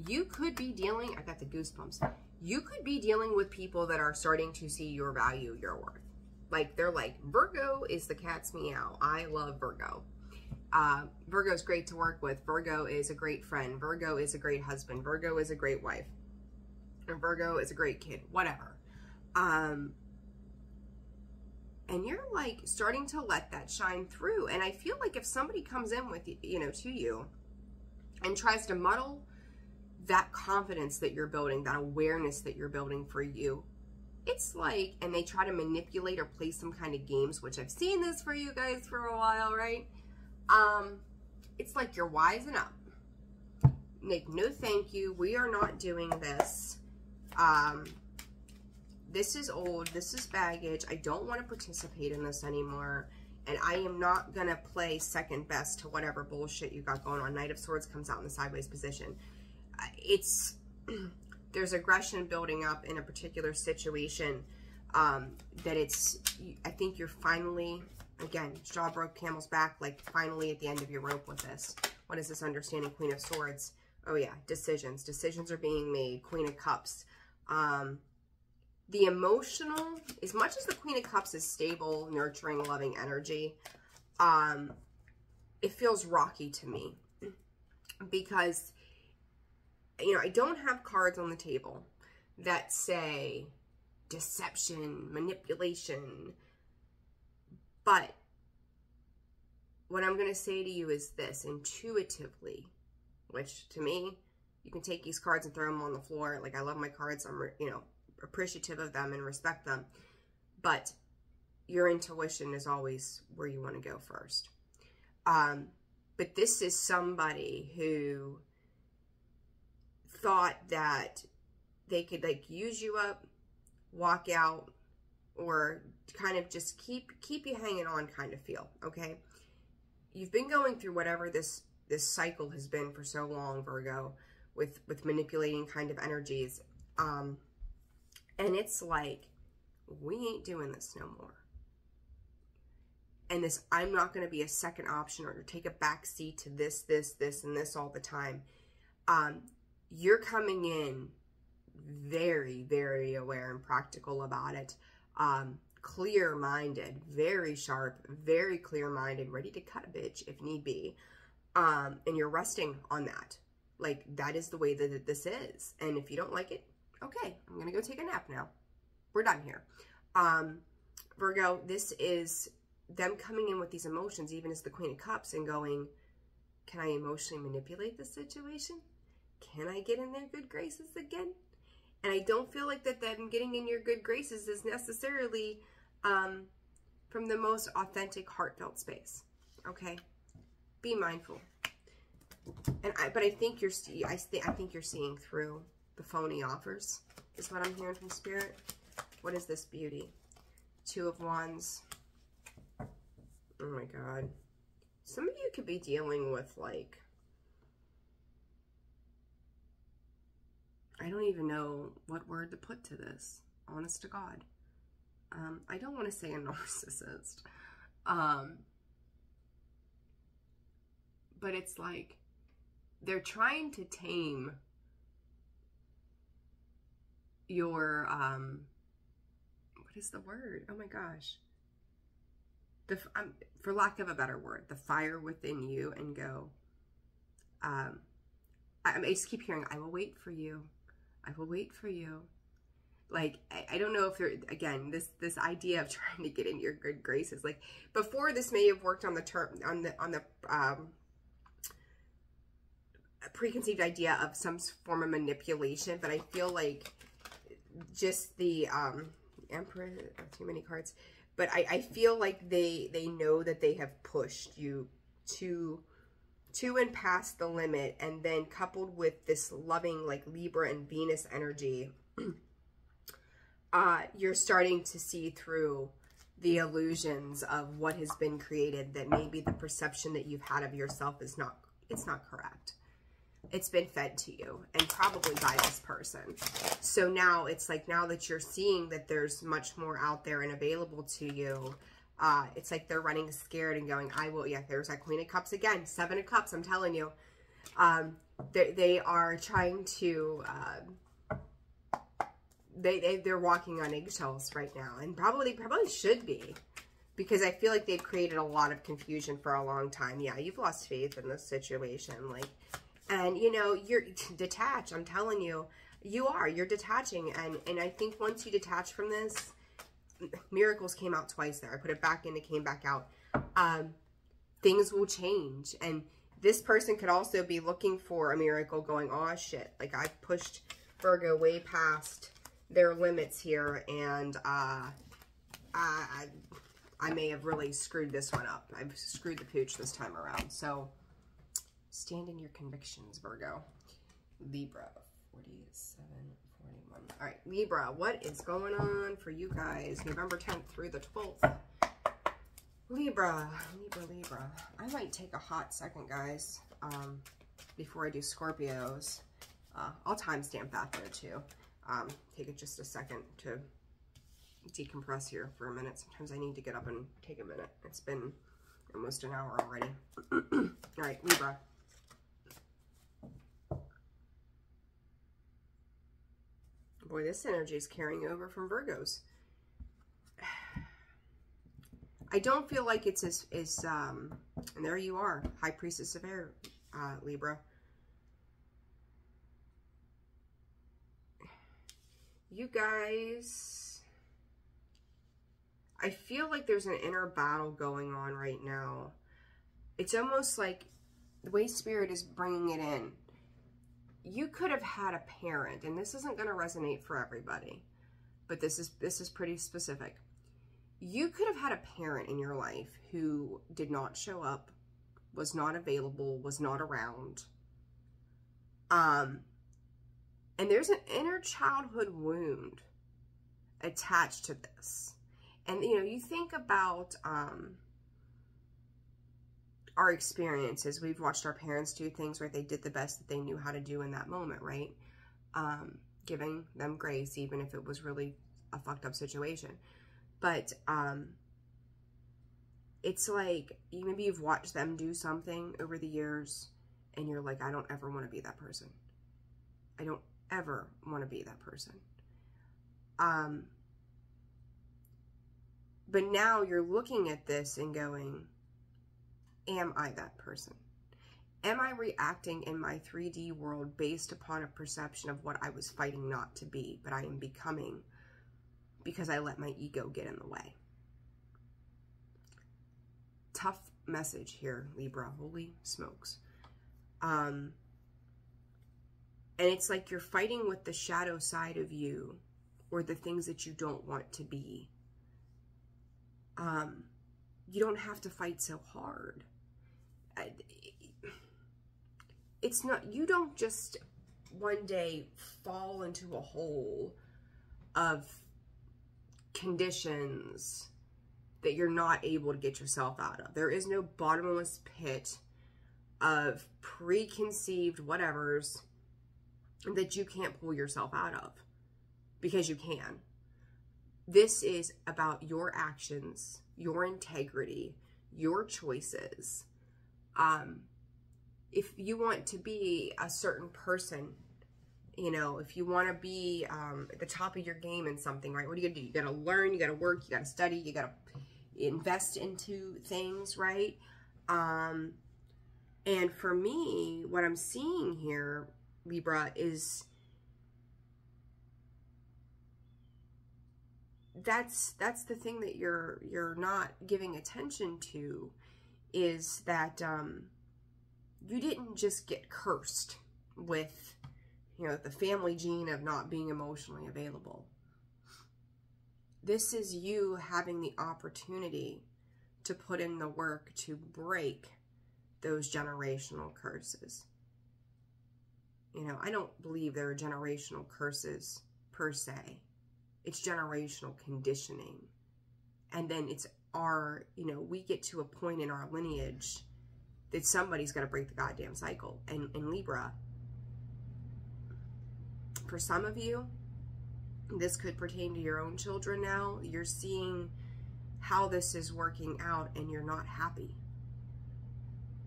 You could be dealing, I got the goosebumps. You could be dealing with people that are starting to see your value, your worth. Like, they're like, Virgo is the cat's meow. I love Virgo. Virgo's great to work with. Virgo is a great friend. Virgo is a great husband. Virgo is a great wife. And Virgo is a great kid. Whatever. And you're like starting to let that shine through. And I feel like if somebody comes in with, to you and tries to muddle that confidence that you're building, that awareness that you're building for you, it's like, and they try to manipulate or play some kind of games, which I've seen this for you guys for a while, right? It's like you're wising up. Nick, no thank you. We are not doing this. This is old. This is baggage. I don't want to participate in this anymore. And I am not going to play second best to whatever bullshit you got going on. Knight of Swords comes out in the sideways position. There's aggression building up in a particular situation that I think you're finally, again, straw broke camel's back, like finally at the end of your rope with this. What is this understanding? Queen of Swords. Oh yeah, decisions. Decisions are being made. Queen of Cups. The emotional, as much as the Queen of Cups is stable, nurturing, loving energy, it feels rocky to me because, I don't have cards on the table that say deception, manipulation, but what I'm going to say to you is this, intuitively, which to me, you can take these cards and throw them on the floor. Like, I love my cards. I'm, appreciative of them and respect them. But your intuition is always where you want to go first. But this is somebody who thought that they could, like, use you up, walk out, or kind of just keep you hanging on kind of feel, okay? You've been going through whatever this cycle has been for so long, Virgo, with manipulating kind of energies. And it's like, we ain't doing this no more. And this, I'm not going to be a second option or take a back seat to this, and this all the time. You're coming in very, very aware and practical about it. Clear-minded, very sharp, very clear-minded, ready to cut a bitch if need be. And you're resting on that. Like, that is the way that this is. And if you don't like it, okay, I'm going to go take a nap now. We're done here. Virgo, this is them coming in with these emotions, even as the Queen of Cups, and going, can I emotionally manipulate this situation? can I get in their good graces again? And I don't feel like that them getting in your good graces is necessarily from the most authentic, heartfelt space. Okay, be mindful. But I think you're seeing through the phony offers, is what I'm hearing from Spirit. What is this beauty? Two of Wands. Oh my God. Some of you could be dealing with, like, I don't even know what word to put to this, honest to God. I don't want to say a narcissist. But it's like they're trying to tame your, what is the word? Oh my gosh. For lack of a better word, the fire within you, and go, I just keep hearing, I will wait for you. I will wait for you. Like, I don't know if there, again, this idea of trying to get in your good graces, like, before this may have worked on the term, on the preconceived idea of some form of manipulation, but I feel like just the, Emperor, too many cards, but I feel like they know that they have pushed you to and past the limit, and then coupled with this loving, like, Libra and Venus energy, you're starting to see through the illusions of what has been created, that maybe the perception that you've had of yourself is not, it's not correct. It's been fed to you, and probably by this person. So now it's like, now that you're seeing that there's much more out there and available to you, it's like they're running scared and going, I will, yeah, there's that Queen of Cups again, Seven of Cups, I'm telling you. They are trying to, they're walking on eggshells right now, and probably should be, because I feel like they've created a lot of confusion for a long time. Yeah, you've lost faith in this situation, like, and you know, you're detached. I'm telling you, you're detaching, and I think once you detach from this, miracles came out twice there. I put it back in, it came back out. Things will change, and this person could also be looking for a miracle, going, oh shit, like, I pushed Virgo way past their limits here, and I may have really screwed this one up. I've screwed the pooch this time around. So stand in your convictions, Virgo. Libra, 47, 41. All right, Libra, what is going on for you guys? November 10th through the 12th. Libra. I might take a hot second, guys, before I do Scorpios. I'll timestamp that there too. Take it just a second to decompress here for a minute. Sometimes I need to get up and take a minute. It's been almost an hour already. All right, Libra. Boy, this energy is carrying over from Virgos. I don't feel like it's as and there you are, High Priestess of Air, Libra. You guys, I feel like there's an inner battle going on right now. It's almost like the way Spirit is bringing it in. You could have had a parent, and this isn't going to resonate for everybody, but this is pretty specific. You could have had a parent in your life who did not show up, was not available, was not around. And there's an inner childhood wound attached to this. And, you know, you think about our experiences. We've watched our parents do things where they did the best that they knew how to do in that moment, right? Giving them grace, even if it was really a fucked up situation. But it's like, maybe you've watched them do something over the years, and you're like, I don't ever want to be that person. I don't ever want to be that person. But now you're looking at this and going, am I that person? Am I reacting in my 3D world based upon a perception of what I was fighting not to be, but I am becoming because I let my ego get in the way? Tough message here, Libra. Holy smokes. And it's like you're fighting with the shadow side of you, or the things that you don't want to be. You don't have to fight so hard. It's not, you don't just one day fall into a hole of conditions that you're not able to get yourself out of. There is no bottomless pit of preconceived whatevers that you can't pull yourself out of, because you can. This is about your actions, your integrity, your choices. If you want to be a certain person, you know, if you want to be at the top of your game in something, right? What do? You got to learn, you got to work, you got to study, you got to invest into things, right? And for me, what I'm seeing here, Libra, is that's the thing that you're not giving attention to, is that you didn't just get cursed with, you know, the family gene of not being emotionally available. This is you having the opportunity to put in the work to break those generational curses. You know, I don't believe there are generational curses per se. It's generational conditioning. And then it's our, you know, we get to a point in our lineage that somebody's got to break the goddamn cycle. And in Libra, for some of you, this could pertain to your own children now. You're seeing how this is working out and you're not happy.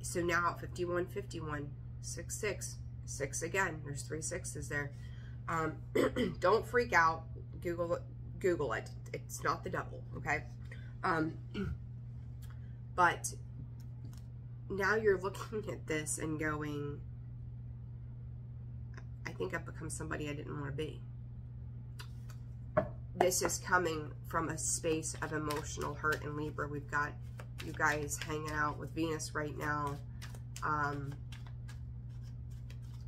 So now at 51, 51, 6, 6, 6 again. There's 3 6s there. Don't freak out. Google it. It's not the devil, okay? But now you're looking at this and going, I think I've become somebody I didn't want to be. This is coming from a space of emotional hurt in Libra. We've got you guys hanging out with Venus right now.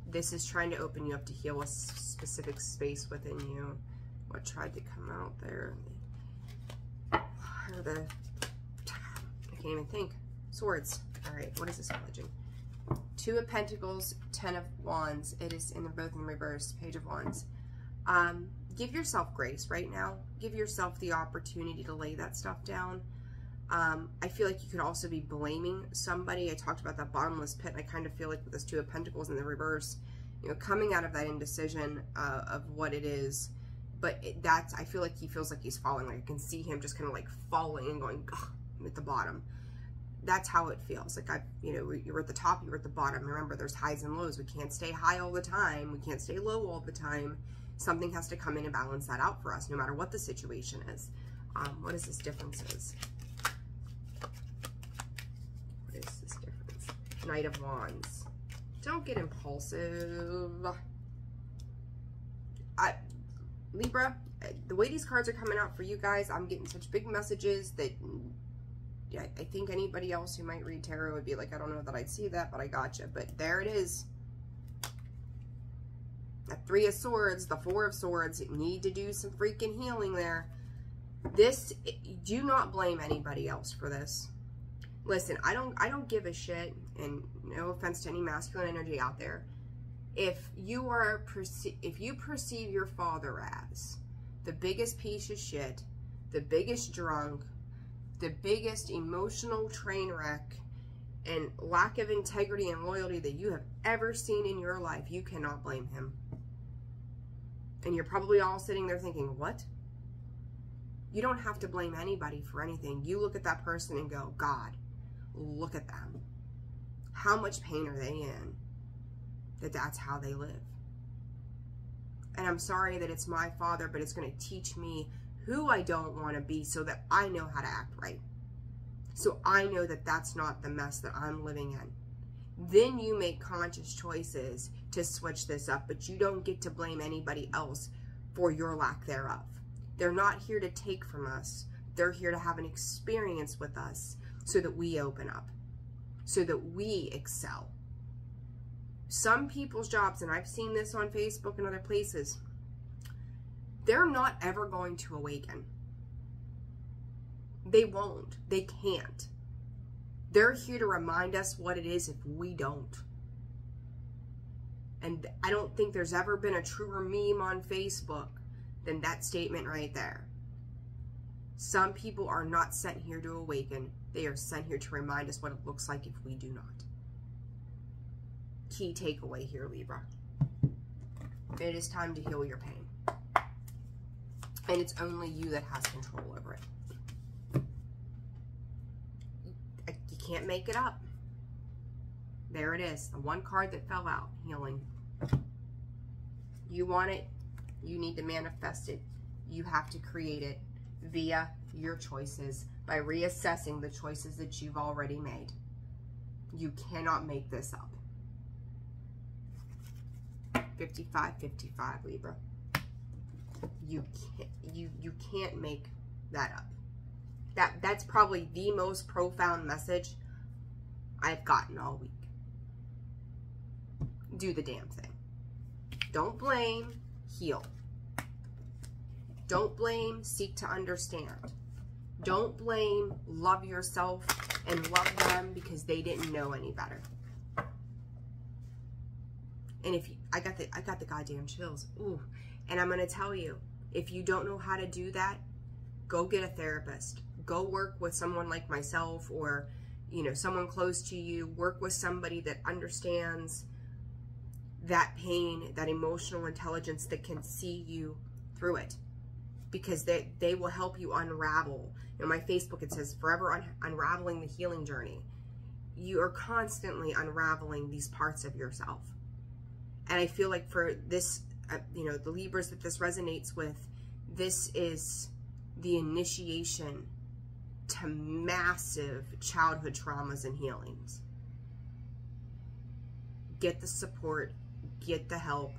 This is trying to open you up to heal a specific space within you. What tried to come out there? I can't even think. Swords. All right, what is this messaging? 2 of Pentacles, 10 of Wands. It is both in reverse. Page of Wands. Give yourself grace right now. Give yourself the opportunity to lay that stuff down. I feel like you could also be blaming somebody. I talked about that bottomless pit, and I kind of feel like with this 2 of Pentacles in the reverse, you know, coming out of that indecision of what it is. But I feel like he feels like he's falling. Like I can see him just kind of like falling and going at the bottom. That's how it feels. Like you know, you're at the top, you're at the bottom. Remember, there's highs and lows. We can't stay high all the time. We can't stay low all the time. Something has to come in and balance that out for us, no matter what the situation is. What is this differences? What is this difference? Knight of Wands. Don't get impulsive. Libra, the way these cards are coming out for you guys, I'm getting such big messages that I think anybody else who might read tarot would be like, I don't know that I'd see that, but I gotcha. But there it is. The 3 of Swords, the 4 of Swords. You need to do some freaking healing there. Do not blame anybody else for this. Listen, I don't give a shit, and no offense to any masculine energy out there. If you perceive your father as the biggest piece of shit, the biggest drunk, the biggest emotional train wreck, and lack of integrity and loyalty that you have ever seen in your life, you cannot blame him. And you're probably all sitting there thinking, what? You don't have to blame anybody for anything. You look at that person and go, God, look at them. How much pain are they in? That's how they live. And I'm sorry that it's my father, but it's going to teach me who I don't want to be so that I know how to act right. So I know that that's not the mess that I'm living in. Then you make conscious choices to switch this up, but you don't get to blame anybody else for your lack thereof. They're not here to take from us. They're here to have an experience with us so that we open up, so that we excel. Some people's jobs, and I've seen this on Facebook and other places, they're not ever going to awaken. They won't. They can't. They're here to remind us what it is if we don't. And I don't think there's ever been a truer meme on Facebook than that statement right there. Some people are not sent here to awaken. They are sent here to remind us what it looks like if we do not. Key takeaway here, Libra. It is time to heal your pain. And it's only you that has control over it. You can't make it up. There it is. The one card that fell out. Healing. You want it. You need to manifest it. You have to create it via your choices, by reassessing the choices that you've already made. You cannot make this up. 55-55, Libra. You can't make that up. That's probably the most profound message I've gotten all week. Do the damn thing. Don't blame, heal. Don't blame, seek to understand. Don't blame, love yourself and love them because they didn't know any better. And if you, I got the goddamn chills. Ooh. And I'm going to tell you, if you don't know how to do that, go get a therapist. Go work with someone like myself, or, you know, someone close to you. Work with somebody that understands that pain, that emotional intelligence, that can see you through it, because they will help you unravel. You know, my Facebook, it says forever unraveling the healing journey. You are constantly unraveling these parts of yourself. And I feel like for this, you know, the Libras that this resonates with, this is the initiation to massive childhood traumas and healings. Get the support, get the help.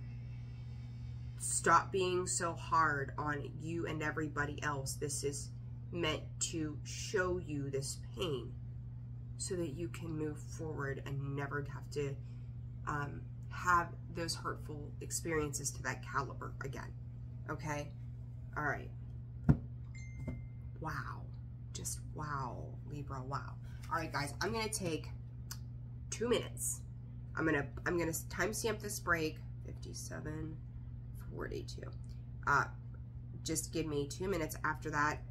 Stop being so hard on you and everybody else. This is meant to show you this pain so that you can move forward and never have to have those hurtful experiences to that caliber again. Okay? All right. Wow. Just wow, Libra, wow. All right, guys, I'm going to take 2 minutes. I'm going to timestamp this break, 57:42. Just give me 2 minutes after that.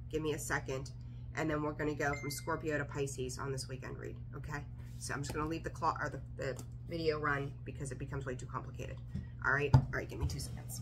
Give me a second, and then we're going to go from Scorpio to Pisces on this weekend read, okay? So I'm just going to leave the clock or the video run because it becomes way too complicated. All right, give me 2 seconds.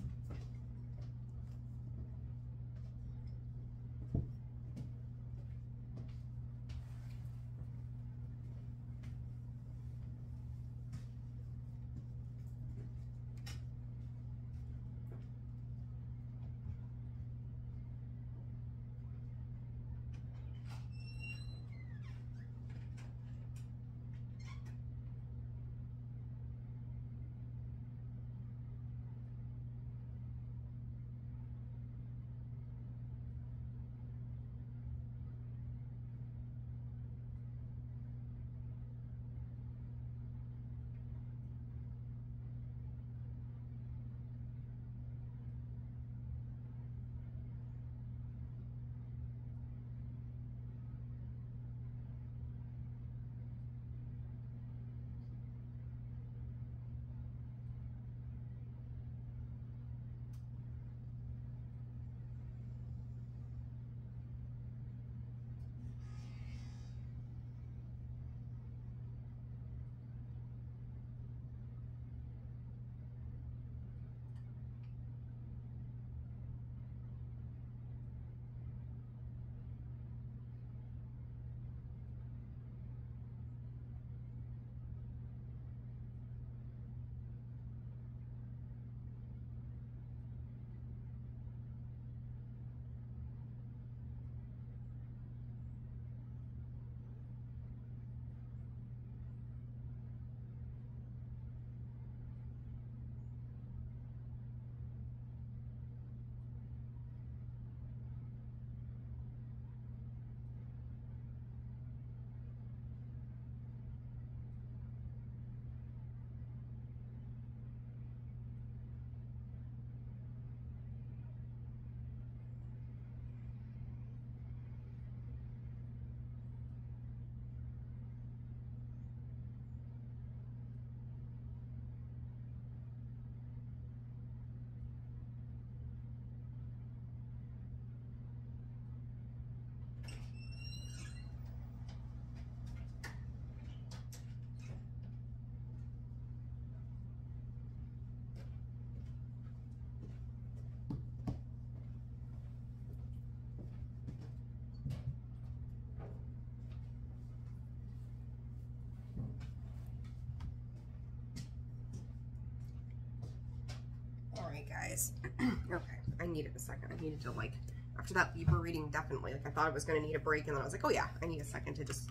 Okay, I needed a second. I needed to, like, after that Libra reading, definitely, like, I thought I was going to need a break, and then I was like, oh yeah, I need a second to just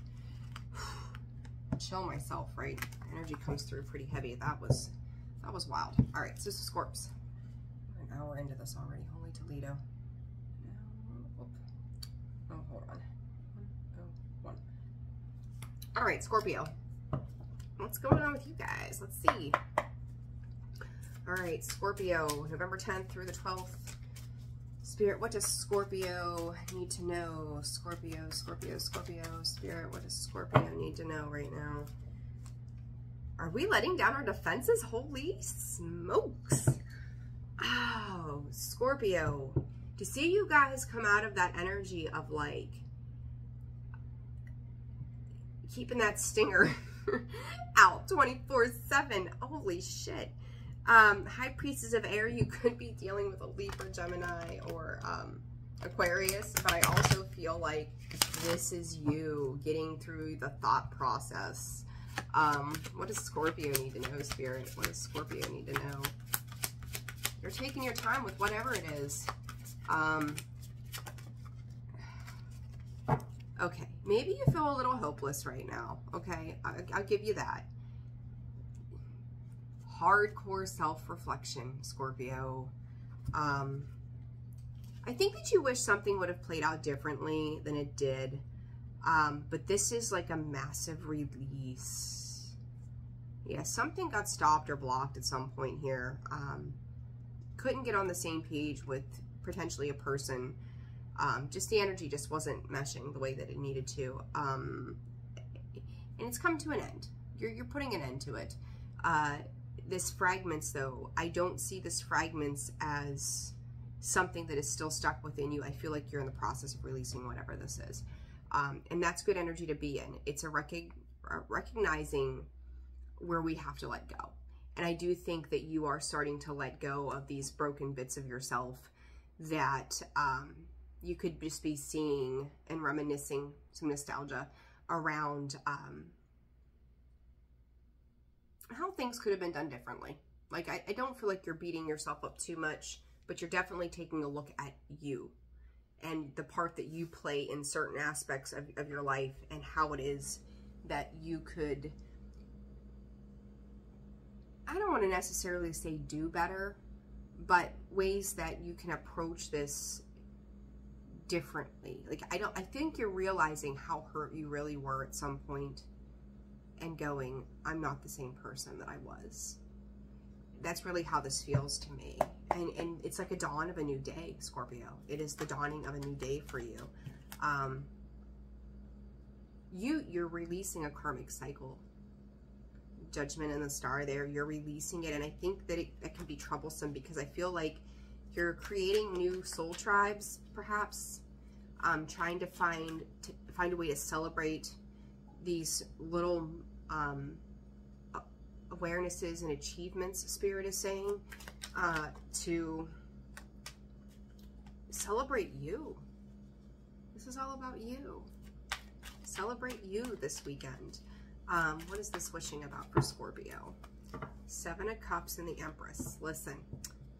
chill myself, right? Energy comes through pretty heavy. That was wild. All right, so this is Scorps. We're an hour into this already. Holy Toledo. Oh, hold on. 101. All right, Scorpio. What's going on with you guys? Let's see. All right, Scorpio, November 10th through the 12th. Spirit, what does Scorpio need to know? Scorpio, Scorpio, Scorpio. Spirit, what does Scorpio need to know right now? Are we letting down our defenses? Holy smokes. Oh, Scorpio. To see you guys come out of that energy of, like, keeping that stinger out 24/7. Holy shit. High Priestess of Air, you could be dealing with a Libra, Gemini, or Aquarius, but I also feel like this is you getting through the thought process. What does Scorpio need to know, Spirit? What does Scorpio need to know? You're taking your time with whatever it is. Okay, maybe you feel a little hopeless right now, okay? I'll give you that. Hardcore self-reflection, Scorpio. I think that you wish something would have played out differently than it did. But this is like a massive release. Yeah, something got stopped or blocked at some point here. Couldn't get on the same page with potentially a person. Just the energy just wasn't meshing the way that it needed to. And it's come to an end. You're putting an end to it. This fragments, though, I don't see this fragments as something that is still stuck within you. I feel like you're in the process of releasing whatever this is. And that's good energy to be in. It's a recognizing where we have to let go. And I do think that you are starting to let go of these broken bits of yourself that you could just be seeing and reminiscing some nostalgia around how things could have been done differently. Like, I don't feel like you're beating yourself up too much, but you're definitely taking a look at you and the part that you play in certain aspects of your life and how it is that you could, I don't want to necessarily say do better, but ways that you can approach this differently. Like, I think you're realizing how hurt you really were at some point and going, I'm not the same person that I was. That's really how this feels to me. And it's like a dawn of a new day, Scorpio. It is the dawning of a new day for you. You're releasing a karmic cycle. Judgment and the Star there, you're releasing it. And I think that that can be troublesome because I feel like you're creating new soul tribes, perhaps, trying to find a way to celebrate these little awarenesses and achievements, Spirit is saying, to celebrate you. This is all about you. Celebrate you this weekend. What is this wishing about for Scorpio? 7 of Cups and the Empress. Listen,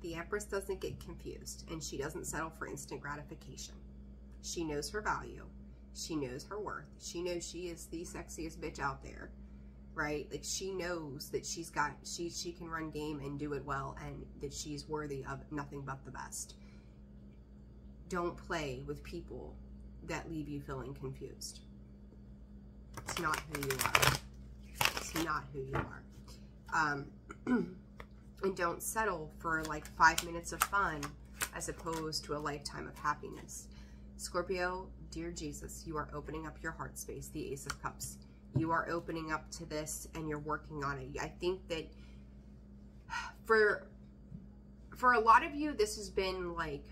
the Empress doesn't get confused, and she doesn't settle for instant gratification. She knows her value. She knows her worth. She knows she is the sexiest bitch out there, right? Like, she knows that she can run game and do it well, and that she's worthy of nothing but the best. Don't play with people that leave you feeling confused. It's not who you are. It's not who you are. And don't settle for like 5 minutes of fun as opposed to a lifetime of happiness. Scorpio, dear Jesus, you are opening up your heart space, the Ace of Cups. You are opening up to this and you're working on it. I think that for a lot of you, this has been like,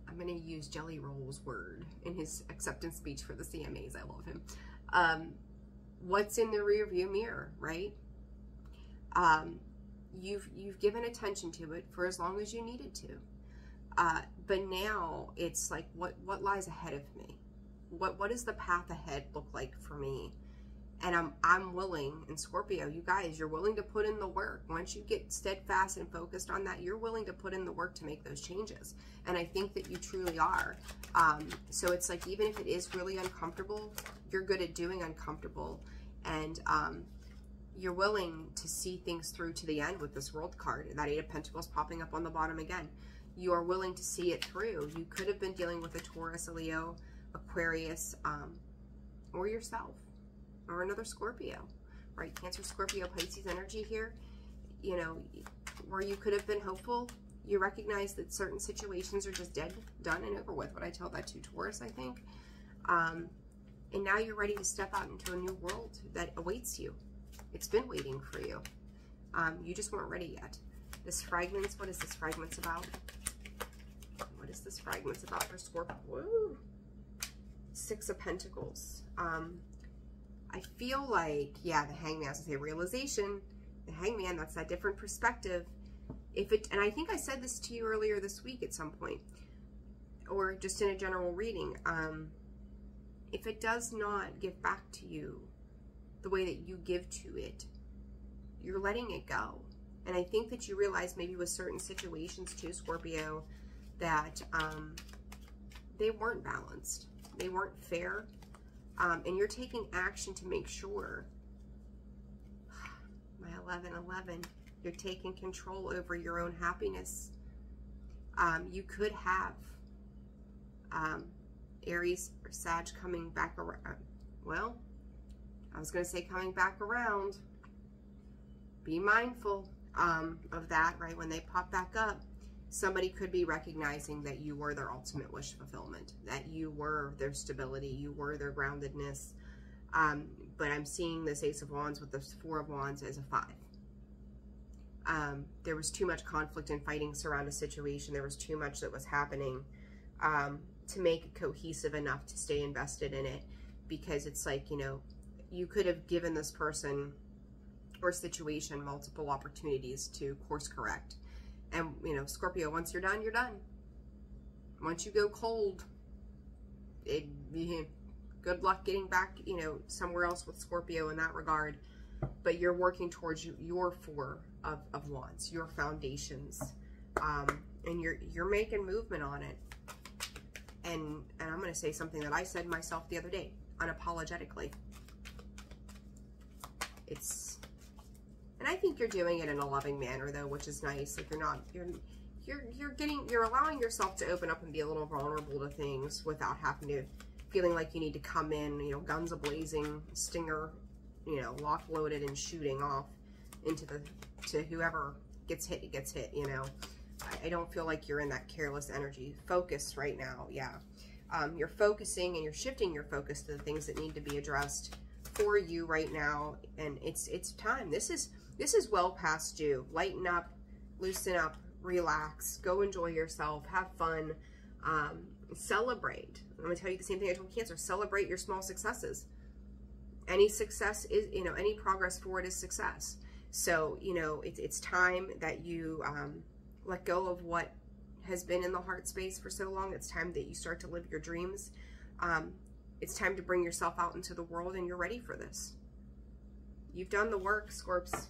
I'm going to use Jelly Roll's word in his acceptance speech for the CMAs. I love him. What's in the rear view mirror, right? You've given attention to it for as long as you needed to. But now it's like, what lies ahead of me? What does the path ahead look like for me? And I'm willing, and Scorpio, you guys, you're willing to put in the work. Once you get steadfast and focused on that, you're willing to put in the work to make those changes. And I think that you truly are. So it's like, even if it is really uncomfortable, you're good at doing uncomfortable. And you're willing to see things through to the end with this World card. That Eight of Pentacles popping up on the bottom again. You are willing to see it through. You could have been dealing with a Taurus, a Leo, Aquarius, or yourself. Or another Scorpio, right? Cancer, Scorpio, Pisces energy here, you know, where you could have been hopeful. You recognize that certain situations are just dead, done, and over with. What I tell that to Taurus, I think. And now you're ready to step out into a new world that awaits you. It's been waiting for you. You just weren't ready yet. This fragments, what is this fragments about? What is this fragments about for Scorpio? Woo! Six of Pentacles. I feel like, yeah, the Hangman, I was gonna say realization, the Hangman, that's that different perspective. And I think I said this to you earlier this week at some point, or just in a general reading, if it does not give back to you the way that you give to it, you're letting it go. And I think that you realize maybe with certain situations too, Scorpio, that they weren't balanced, they weren't fair. And you're taking action to make sure, my 1111, you're taking control over your own happiness. You could have Aries or Sag coming back around. Well, I was going to say coming back around. Be mindful of that, right? When they pop back up, somebody could be recognizing that you were their ultimate wish fulfillment, that you were their stability, you were their groundedness. But I'm seeing this Ace of Wands with the Four of Wands as a 5. There was too much conflict and fighting surround a situation. There was too much that was happening to make it cohesive enough to stay invested in it. Because it's like, you know, you could have given this person or situation multiple opportunities to course correct. And, you know, Scorpio, once you're done, you're done. Once you go cold, good luck getting back, you know, somewhere else with Scorpio in that regard. But you're working towards your Four of Wands, your foundations. And you're making movement on it. And I'm going to say something that I said myself the other day, unapologetically. And I think you're doing it in a loving manner, though, which is nice. Like you're allowing yourself to open up and be a little vulnerable to things without feeling like you need to come in, you know, guns a-blazing, stinger, you know, lock-loaded and shooting off to whoever gets hit, you know. I don't feel like you're in that careless energy. Focus right now, yeah. You're focusing and you're shifting your focus to the things that need to be addressed for you right now, and it's time. This is well past due. Lighten up, loosen up, relax, go enjoy yourself, have fun, celebrate. I'm gonna tell you the same thing I told Cancer. Celebrate your small successes. Any success is, you know, any progress forward is success. So, you know, it's time that you let go of what has been in the heart space for so long. It's time that you start to live your dreams. It's time to bring yourself out into the world, and you're ready for this. You've done the work, Scorps,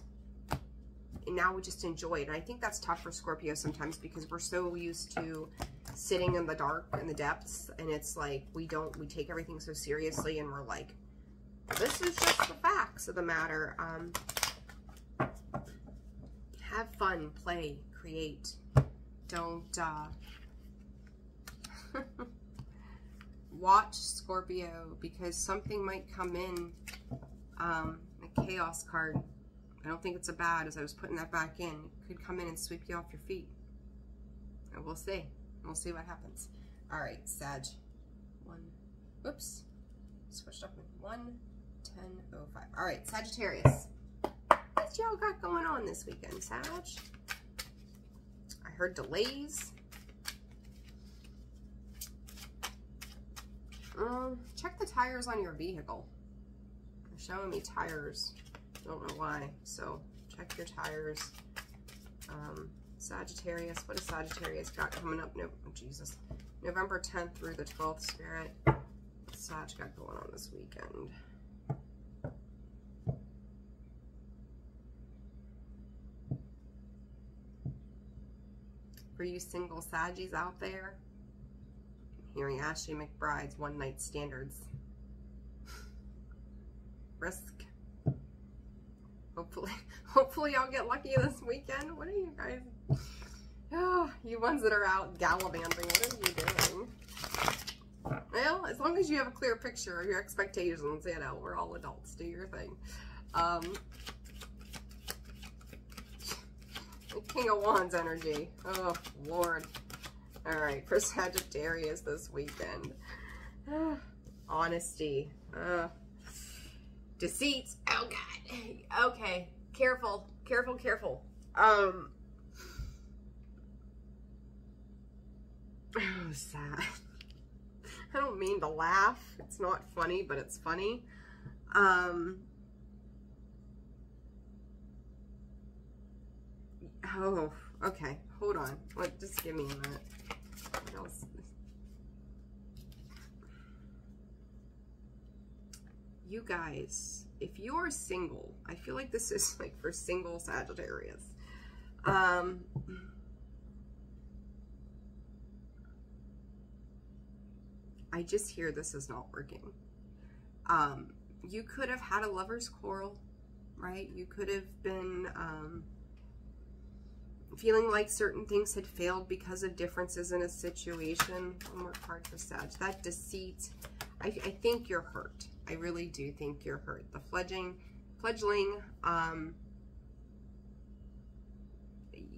and now we just enjoy it. And I think that's tough for Scorpio sometimes because we're so used to sitting in the dark, in the depths, and it's like we take everything so seriously, and we're like, this is just the facts of the matter. Have fun, play, create. Don't watch, Scorpio, because something might come in, a chaos card. I don't think it's a bad, as I was putting that back in. It could come in and sweep you off your feet. And we'll see. We'll see what happens. All right, Sag. Whoops. Switched up with 1:10:05. All right, Sagittarius. What y'all got going on this weekend, Sag? I heard delays. Check the tires on your vehicle. They're showing me tires. Don't know why. So check your tires. Sagittarius. What does Sagittarius got coming up? No, oh, Jesus. November 10th through the 12th, Spirit. What's Sag got going on this weekend? For you single Saggies out there, I'm hearing Ashley McBride's one night standards. Risk. Hopefully I'll get lucky this weekend. What are you guys? Oh, you ones that are out gallivanting, what are you doing? Well, as long as you have a clear picture of your expectations, you know, we're all adults. Do your thing. King of Wands energy. Oh, Lord. All right, for Sagittarius this weekend. Honesty. Deceit. Oh, God. Okay. Careful. Careful, careful. Oh, sad. I don't mean to laugh. It's not funny, but it's funny. Oh, okay. Hold on. Just give me a minute. What else? You guys, if you're single, I feel like this is like for single Sagittarius. I just hear this is not working. You could have had a lover's quarrel, right? You could have been feeling like certain things had failed because of differences in a situation. One more card for Sag. That deceit, I think you're hurt. I really do think you're hurt. The fledgling,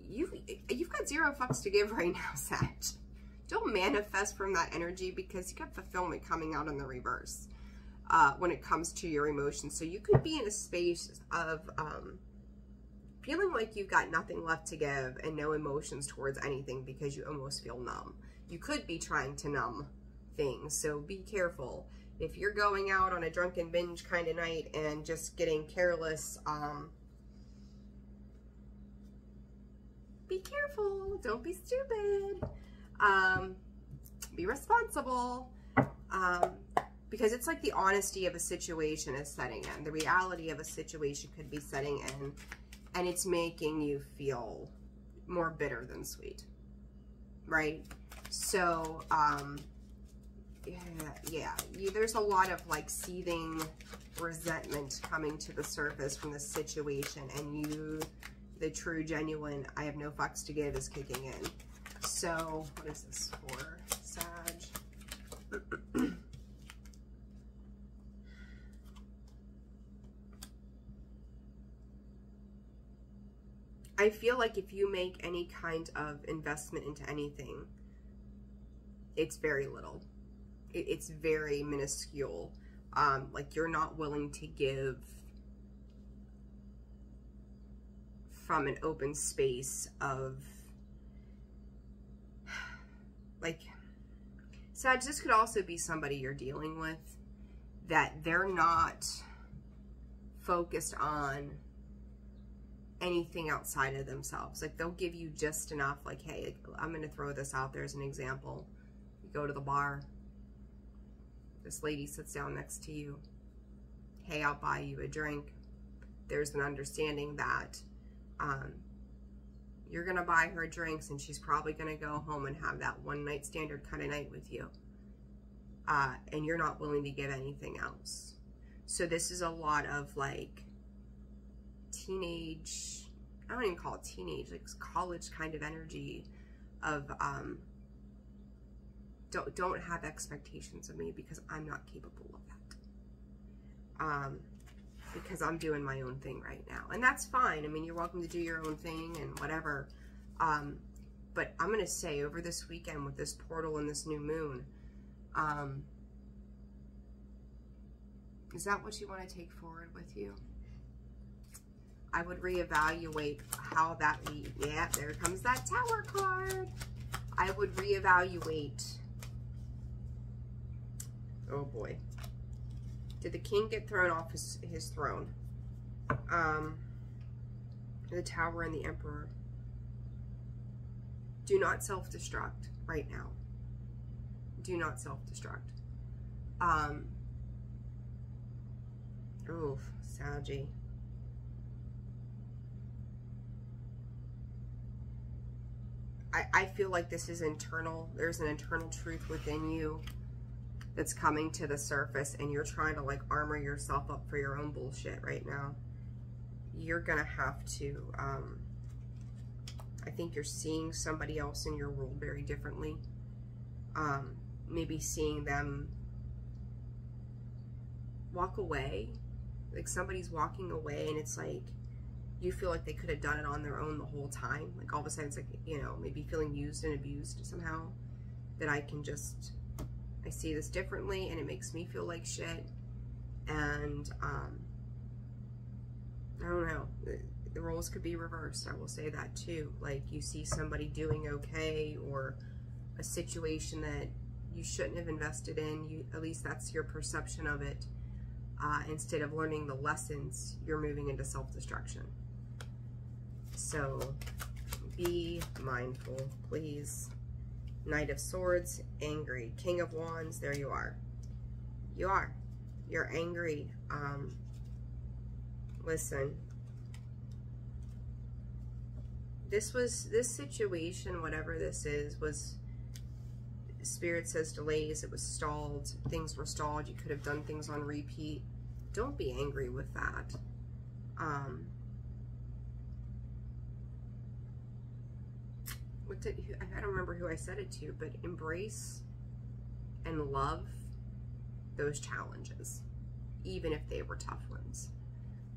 you've got zero fucks to give right now, Sag. Don't manifest from that energy because you got fulfillment coming out in the reverse when it comes to your emotions. So you could be in a space of feeling like you've got nothing left to give and no emotions towards anything because you almost feel numb. You could be trying to numb things, so be careful. If you're going out on a drunken binge kind of night and just getting careless, be careful. Don't be stupid. Be responsible. Because it's like the honesty of a situation is setting in. The reality of a situation could be setting in, and it's making you feel more bitter than sweet, right? So, yeah, there's a lot of like seething resentment coming to the surface from the situation, and you, the true, genuine, I have no fucks to give is kicking in. So, what is this for, Sag? I feel like if you make any kind of investment into anything, it's very little. It's very minuscule. Like you're not willing to give from an open space of, like, Sag, this could also be somebody you're dealing with that they're not focused on anything outside of themselves. Like they'll give you just enough, like, hey, I'm going to throw this out there as an example. You go to the bar, this lady sits down next to you. Hey, I'll buy you a drink. There's an understanding that you're going to buy her drinks and she's probably going to go home and have that one night standard kind of night with you. And you're not willing to give anything else. So this is a lot of like teenage, I don't even call it teenage, like college kind of energy of don't have expectations of me because I'm not capable of that. Because I'm doing my own thing right now. And that's fine. I mean, you're welcome to do your own thing and whatever. But I'm going to say over this weekend with this portal and this new moon, is that what you want to take forward with you? I would reevaluate how that yeah, there comes that Tower card. I would reevaluate. Oh boy. Did the king get thrown off his throne? The Tower and the Emperor. Do not self-destruct right now. Do not self-destruct. Oof, Saggy. I feel like this is internal. There's an internal truth within you that's coming to the surface, and you're trying to like armor yourself up for your own bullshit right now. You're gonna have to, I think you're seeing somebody else in your world very differently. Maybe seeing them walk away, like somebody's walking away and it's like, you feel like they could have done it on their own the whole time. Like all of a sudden it's like, you know, maybe feeling used and abused somehow, that I see this differently and it makes me feel like shit. And, I don't know, the roles could be reversed. I will say that too. Like you see somebody doing okay, or a situation that you shouldn't have invested in. At least that's your perception of it. Instead of learning the lessons, you're moving into self-destruction. So be mindful, please. Knight of Swords, angry. King of Wands, there you are. You're angry. Listen, this situation, whatever this is, was, Spirit says delays. It was stalled. Things were stalled. You could have done things on repeat. Don't be angry with that. I don't remember who I said it to, but embrace and love those challenges, even if they were tough ones,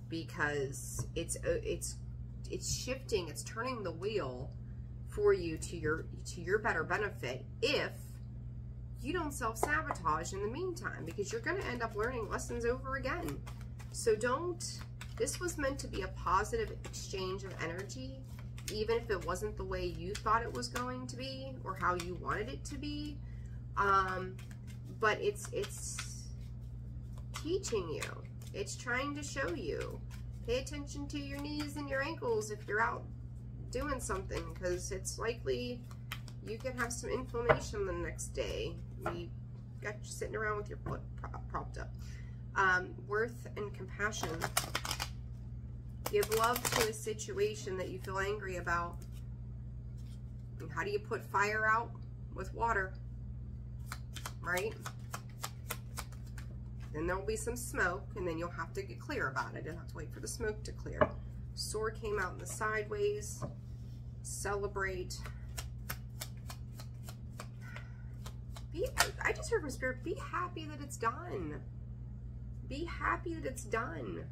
because it's shifting, it's turning the wheel for you to your better benefit if you don't self-sabotage in the meantime, because you're going to end up learning lessons over again. So this was meant to be a positive exchange of energy, even if it wasn't the way you thought it was going to be or how you wanted it to be. But it's teaching you. It's trying to show you. Pay attention to your knees and your ankles if you're out doing something, because it's likely you could have some inflammation the next day. You got you sitting around with your foot propped up. Worth and compassion. Give love to a situation that you feel angry about. And how do you put fire out? With water, right? Then there'll be some smoke, and then you'll have to get clear about it. You'll have to wait for the smoke to clear. Sword came out in the sideways. Celebrate. I just heard from Spirit, be happy that it's done. Be happy that it's done.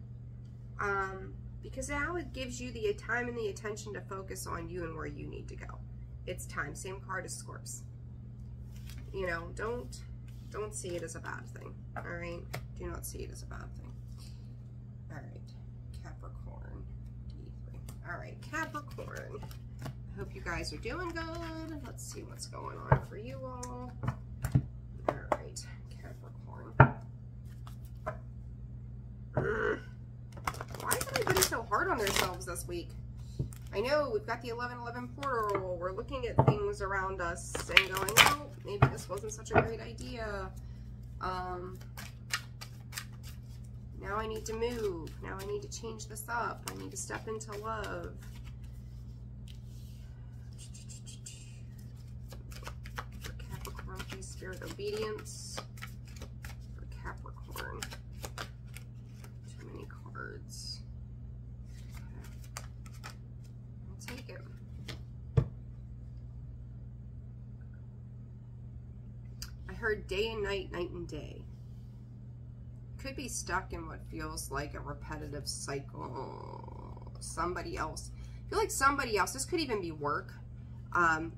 Because now it gives you the time and the attention to focus on you and where you need to go. It's time. Same card as Scorps. You know, don't see it as a bad thing. All right? Do not see it as a bad thing. All right. Capricorn. D3. All right. Capricorn. I hope you guys are doing good. Let's see what's going on for you all. All right. Capricorn. Why is everybody so hard on themselves this week? I know we've got the 11/11 portal. We're looking at things around us and going, oh, maybe this wasn't such a great idea. Now I need to move. Now I need to change this up. I need to step into love. For Capricorn, please, Spirit, obedience. For Capricorn. Too many cards. Take it. I heard day and night, night and day. Could be stuck in what feels like a repetitive cycle. Somebody else. I feel like somebody else, this could even be work.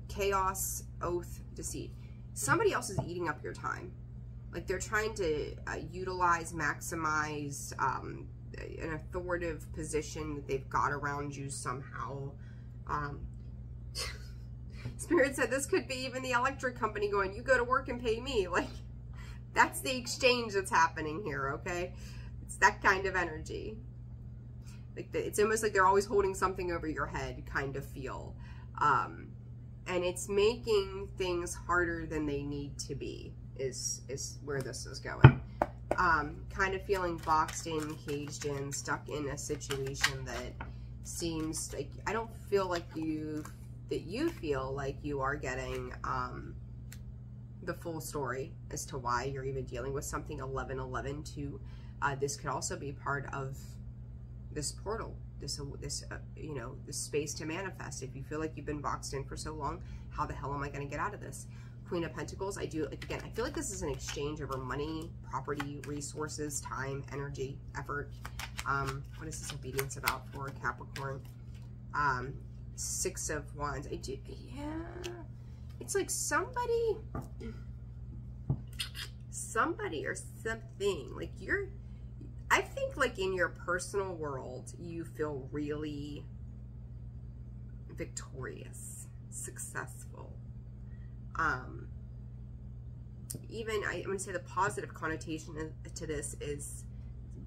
Chaos, oath, deceit. Somebody else is eating up your time. Like they're trying to utilize, maximize an authoritative position that they've got around you somehow. Spirit said this could be even the electric company going, you go to work and pay me. Like, that's the exchange that's happening here, okay? It's that kind of energy. Like it's almost like they're always holding something over your head kind of feel. And it's making things harder than they need to be is where this is going. Kind of feeling boxed in, caged in, stuck in a situation that seems like, I don't feel like that you feel like you are getting the full story as to why you're even dealing with something. 1111 too. This could also be part of this portal, this you know, this space to manifest. If you feel like you've been boxed in for so long, how the hell am I going to get out of this? Queen of Pentacles. I do, again, I feel like this is an exchange over money, property, resources, time, energy, effort. What is this obedience about for Capricorn? Six of Wands. I do, yeah. It's like somebody or something, like I think like in your personal world, you feel really victorious, successful. Even I'm going to say the positive connotation to this is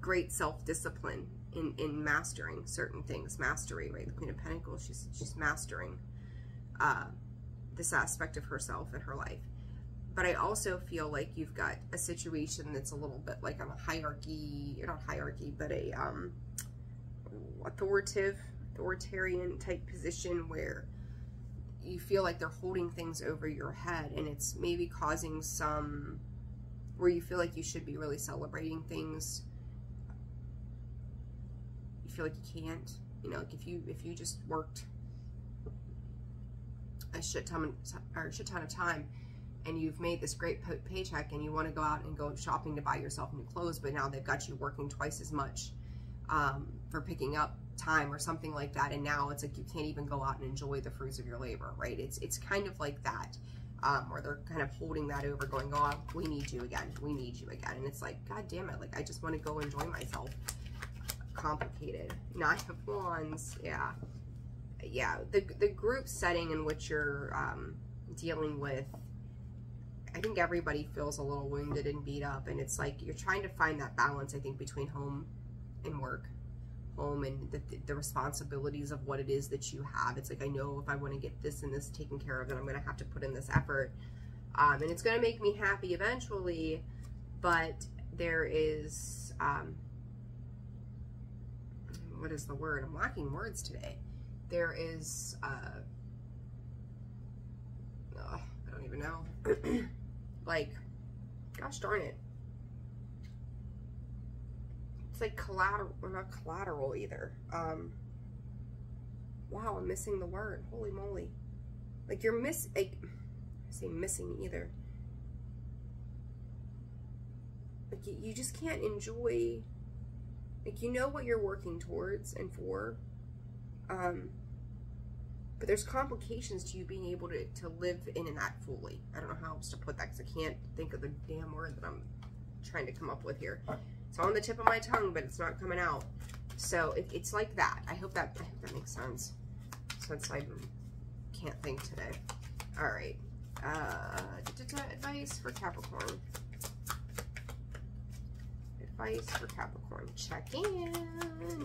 great self-discipline in mastering certain things. Mastery, right? The Queen of Pentacles, she's mastering this aspect of herself in her life. But I also feel like you've got a situation that's a little bit like on a hierarchy, not hierarchy, but a authoritarian type position where you feel like they're holding things over your head, and it's maybe causing some where you feel like you should be really celebrating things. You feel like you can't, you know, like if you just worked a shit ton of time and you've made this great paycheck and you want to go out and go shopping to buy yourself new clothes, but now they've got you working twice as much for picking up time or something like that, and now it's like you can't even go out and enjoy the fruits of your labor, right? It's kind of like that, where they're kind of holding that over, going, oh, we need you again, we need you again, and it's like, god damn it, like I just want to go enjoy myself. Complicated. Nine of Wands. Yeah, the group setting in which you're dealing with, I think everybody feels a little wounded and beat up, and it's like you're trying to find that balance, I think, between home and work, home and the responsibilities of what it is that you have. It's like, I know if I want to get this and this taken care of, then I'm going to have to put in this effort, and it's going to make me happy eventually, but there is what is the word? I'm lacking words today. There is I don't even know. Like, gosh darn it. It's like collateral, or not collateral either. Wow, I'm missing the word. Holy moly. Like you're like, I say missing either. Like you just can't enjoy, like you know what you're working towards and for, but there's complications to you being able to live in that fully. I don't know how else to put that because I can't think of the damn word that I'm trying to come up with here. It's on the tip of my tongue, but it's not coming out. So it's like that. I hope that makes sense, since I can't think today. All right. Advice for Capricorn. Advice for Capricorn. Check in.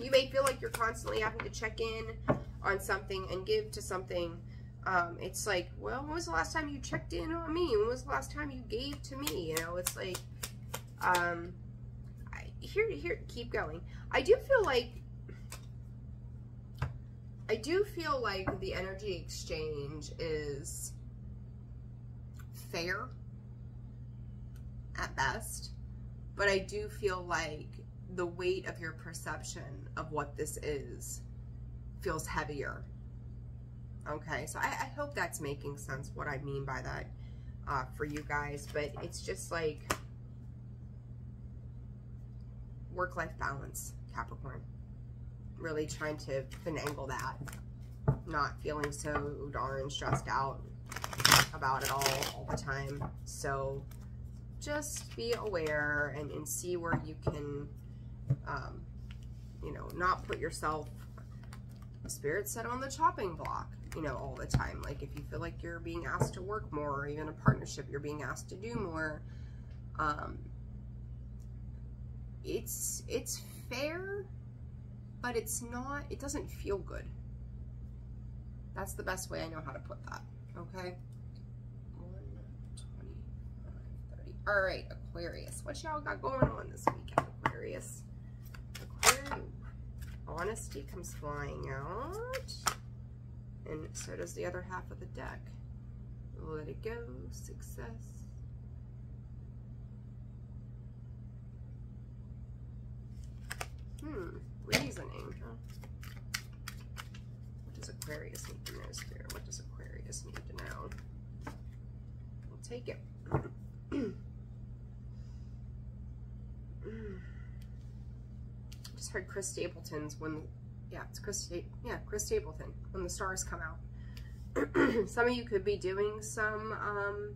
You may feel like you're constantly having to check in on something and give to something. It's like, well, when was the last time you checked in on me? When was the last time you gave to me? You know, it's like, here, keep going. I do feel like the energy exchange is fair at best, but I do feel like the weight of your perception of what this is feels heavier. Okay, so I hope that's making sense, what I mean by that for you guys, but it's just like work-life balance, Capricorn. Really trying to finagle that, not feeling so darn stressed out about it all the time. So just be aware and see where you can, you know, not put yourself, spirit set on the chopping block, you know, all the time. Like if you feel like you're being asked to work more, or even a partnership, you're being asked to do more, it's fair, but it's not, it doesn't feel good. That's the best way I know how to put that. Okay. 125, 30. All right, Aquarius. What y'all got going on this weekend, Aquarius? Aquarius. Honesty comes flying out. And so does the other half of the deck. Let it go, success. Reasoning, huh? What does Aquarius need to know, Spirit? What does Aquarius need to know? We'll take it. Just heard Chris Stapleton's when, yeah, it's Chris Stapleton, When the Stars Come Out. Some of you could be doing some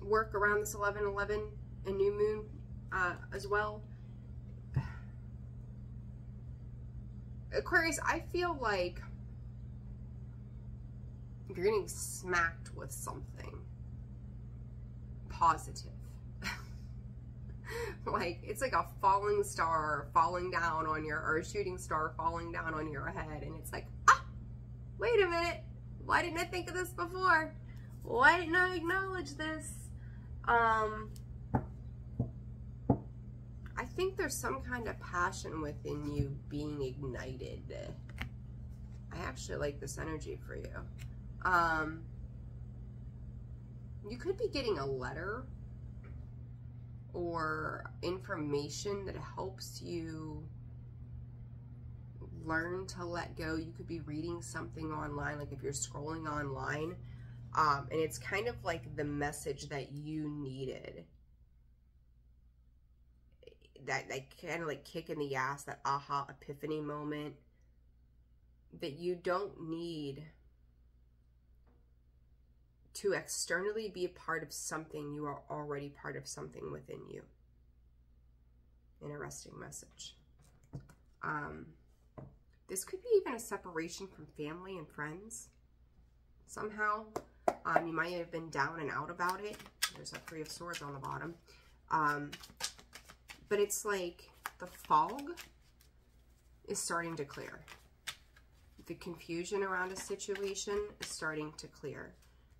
work around this 11/11 and new moon as well. Aquarius, I feel like you're getting smacked with something positive. Like, it's like a falling star falling down on your, or a shooting star falling down on your head, and it's like, ah, wait a minute, why didn't I think of this before? Why didn't I acknowledge this? I think there's some kind of passion within you being ignited. I actually like this energy for you. You could be getting a letter or information that helps you learn to let go. You could be reading something online, like if you're scrolling online, and it's kind of like the message that you needed. That kind of like kick in the ass, that aha epiphany moment, that you don't need to externally be a part of something. You are already part of something within you. Interesting message. This could be even a separation from family and friends somehow. You might have been down and out about it. There's a 3 of Swords on the bottom. But it's like the fog is starting to clear. The confusion around a situation is starting to clear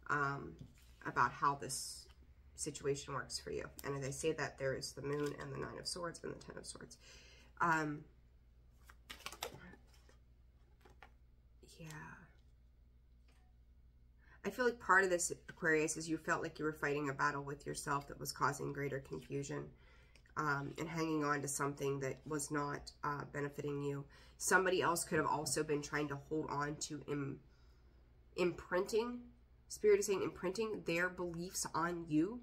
about how this situation works for you. And as I say that, there is the Moon and the 9 of Swords and the 10 of Swords. Yeah. I feel like part of this, Aquarius, is you felt like you were fighting a battle with yourself that was causing greater confusion. And hanging on to something that was not benefiting you. Somebody else could have also been trying to hold on to imprinting, Spirit is saying imprinting their beliefs on you.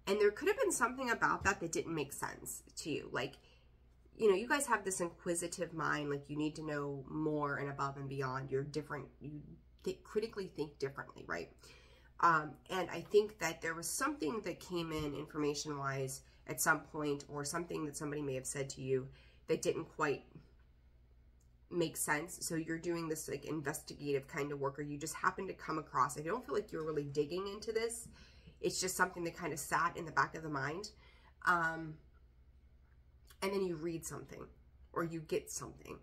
And there could have been something about that that didn't make sense to you. Like, you know, you guys have this inquisitive mind, like you need to know more and above and beyond. You're different, you critically think differently, right? And I think that there was something that came in information-wise at some point, or something that somebody may have said to you that didn't quite make sense. So you're doing this like investigative kind of work, or you just happen to come across, I don't feel like you're really digging into this. It's just something that kind of sat in the back of the mind. And then you read something, or you get something,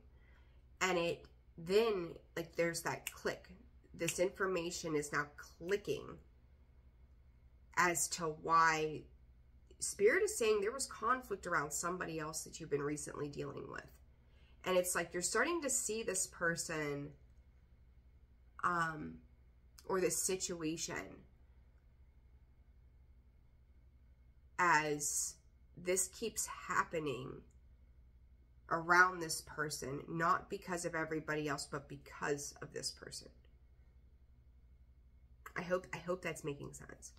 and it then, like, there's that click. This information is now clicking as to why Spirit is saying there was conflict around somebody else that you've been recently dealing with. And it's like you're starting to see this person or this situation as this keeps happening around this person, not because of everybody else, but because of this person. I hope that's making sense.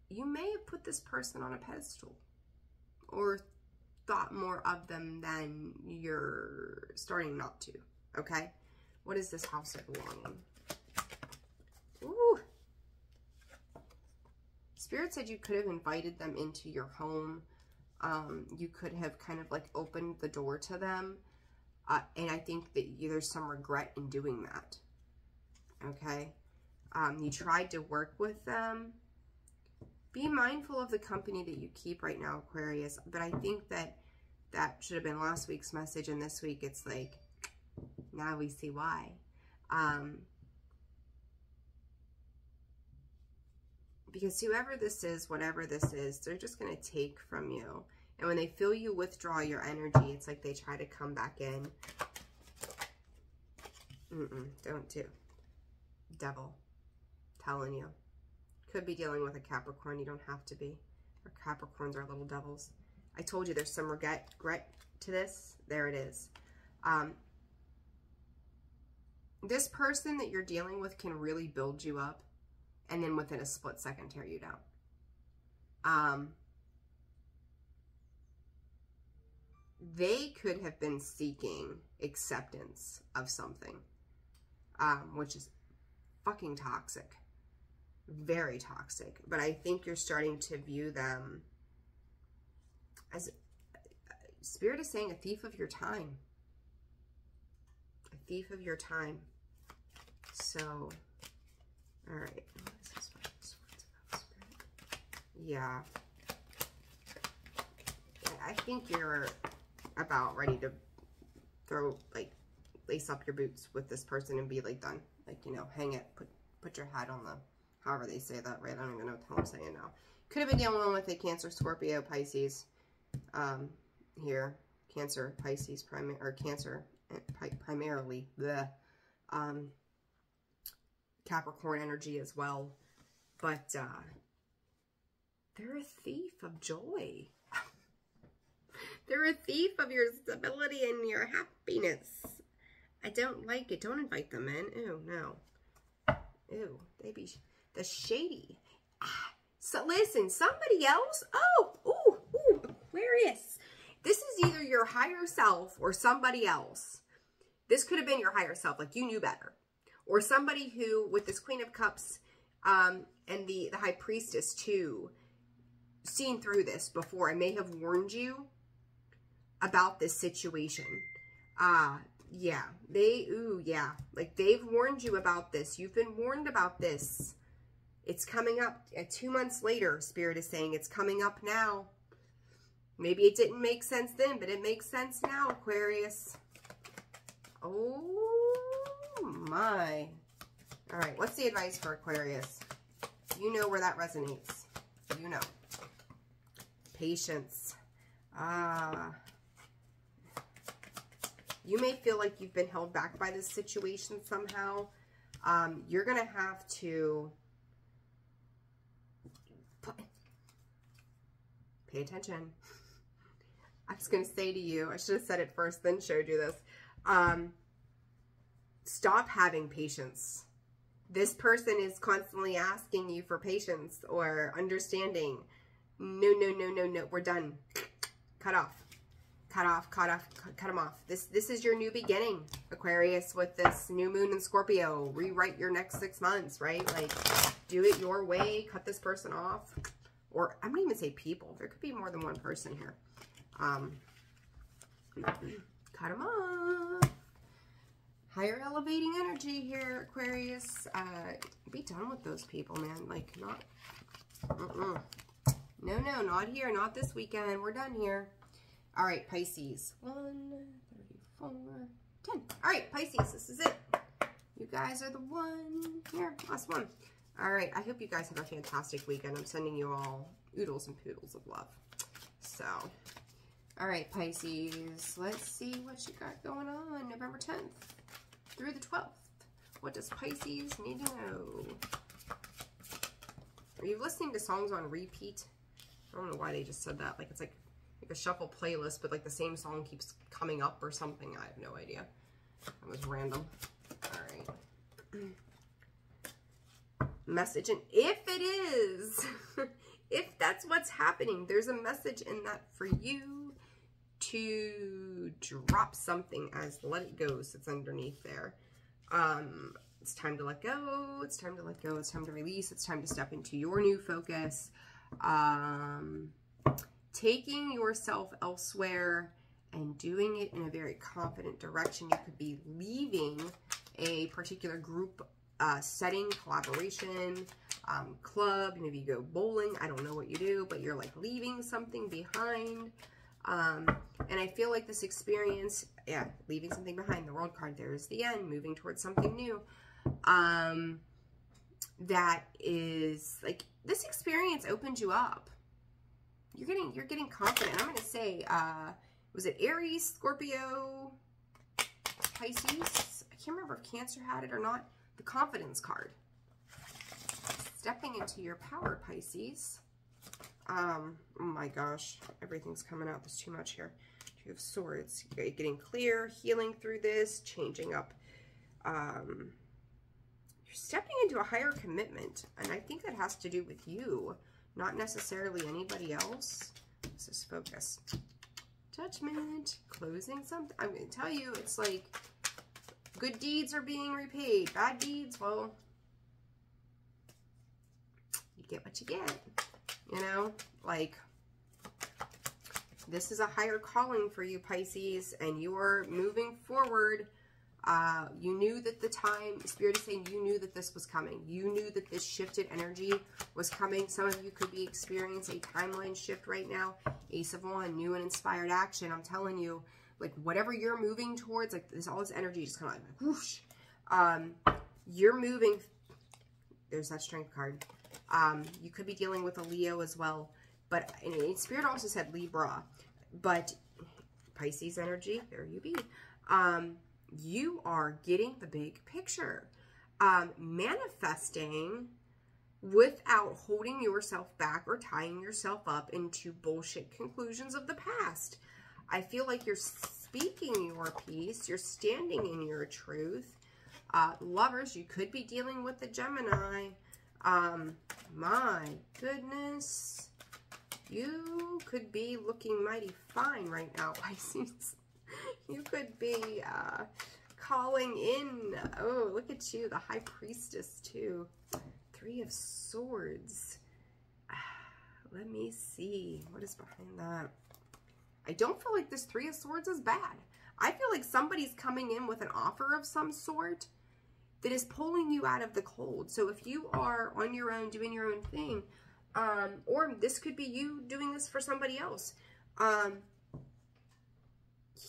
You may have put this person on a pedestal or thought more of them than you're starting not to, okay? What is this House of Belonging? Ooh. Spirit said you could have invited them into your home. You could have kind of like opened the door to them. And I think that there's some regret in doing that, okay? You tried to work with them. Be mindful of the company that you keep right now, Aquarius. But I think that that should have been last week's message, and this week it's like, now we see why. Because whoever this is, whatever this is, they're just going to take from you. And when they feel you withdraw your energy, it's like they try to come back in. Don't do. Devil. Telling you. Could be dealing with a Capricorn. You don't have to be. Our Capricorns are little devils. I told you there's some regret to this. There it is. This person that you're dealing with can really build you up and then within a split second tear you down. They could have been seeking acceptance of something, which is fucking toxic. Very toxic. But I think you're starting to view them as, Spirit is saying, a thief of your time. A thief of your time. So, all right. What is this one? Yeah. I think you're about ready to throw, like, lace up your boots with this person and be, like, done. Like, you know, hang it, put your hat on the, however they say that, right? I don't even know what the hell I'm saying now. Could have been dealing with a Cancer, Scorpio, Pisces, here. Cancer, Pisces, primarily, the Capricorn energy as well. But, they're a thief of joy. They're a thief of your stability and your happiness. I don't like it. Don't invite them in. Ew, no. Ew, they be the shady. So listen, somebody else. Oh, ooh, Aquarius. This is either your higher self or somebody else. This could have been your higher self, like you knew better. Or somebody who, with this Queen of Cups and the High Priestess too, seen through this before and may have warned you about this situation. Yeah, yeah, like they've warned you about this. You've been warned about this. It's coming up 2 months later. Spirit is saying it's coming up now. Maybe it didn't make sense then, but it makes sense now, Aquarius. Oh my. All right, what's the advice for Aquarius? You know where that resonates. You know. Patience. You may feel like you've been held back by this situation somehow. You're going to have to pay attention. I was going to say to you, I should have said it first, then showed you this. Stop having patience. This person is constantly asking you for patience or understanding. No, we're done. Cut off. Cut them off. This is your new beginning, Aquarius, with this new moon in Scorpio. Rewrite your next 6 months, right? Like, do it your way. Cut this person off. Or, I'm going to even say people. There could be more than one person here. Cut them off. Higher elevating energy here, Aquarius. Be done with those people, man. Like, not... No, not here. Not this weekend. We're done here. All right, Pisces. 1, 34, 10. All right, Pisces, this is it. You guys are the one. Here, last one. All right, I hope you guys have a fantastic weekend. I'm sending you all oodles and poodles of love. So, all right, Pisces, let's see what you got going on November 10th through the 12th. What does Pisces need to know? Are you listening to songs on repeat? I don't know why they just said that. Like, it's like a shuffle playlist, but like the same song keeps coming up or something. I have no idea. That was random. All right. Message, and if it is, if that's what's happening, there's a message in that for you to drop something as let it go sits underneath there. It's time to let go. It's time to let go. It's time to release. It's time to step into your new focus. Taking yourself elsewhere and doing it in a very confident direction. You could be leaving a particular group setting, collaboration, club. Maybe you go bowling. I don't know what you do, but you're like leaving something behind. And I feel like this experience, yeah, leaving something behind. The World card, there's the end, moving towards something new. That is like, this experience opened you up. you're getting confident. I'm going to say, was it Aries, Scorpio, Pisces? I can't remember if Cancer had it or not. The confidence card. Stepping into your power, Pisces. Oh my gosh, everything's coming out. There's too much here. Two of Swords. You're getting clear, healing through this, changing up. You're stepping into a higher commitment, and I think that has to do with you, not necessarily anybody else. This is focus. Judgment, closing something. I'm going to tell you, it's like good deeds are being repaid. Bad deeds, well, you get what you get. You know, like, this is a higher calling for you, Pisces, and you are moving forward. You knew that the time, Spirit is saying you knew that this was coming. You knew that this shifted energy was coming. Some of you could be experiencing a timeline shift right now. Ace of Wands, new and inspired action. I'm telling you, like, whatever you're moving towards, like, this, all this energy just kind of like, whoosh. You're moving. There's that Strength card. You could be dealing with a Leo as well, but and Spirit also said Libra, but Pisces energy, there you be. You are getting the big picture, manifesting without holding yourself back or tying yourself up into bullshit conclusions of the past. I feel like you're speaking your piece, you're standing in your truth. Lovers, you could be dealing with the Gemini. My goodness, you could be looking mighty fine right now, Pisces. You could be calling in, oh, look at you, the High Priestess too. Three of Swords. Let me see, what is behind that? I don't feel like this Three of Swords is bad. I feel like somebody's coming in with an offer of some sort that is pulling you out of the cold. So if you are on your own, doing your own thing, or this could be you doing this for somebody else.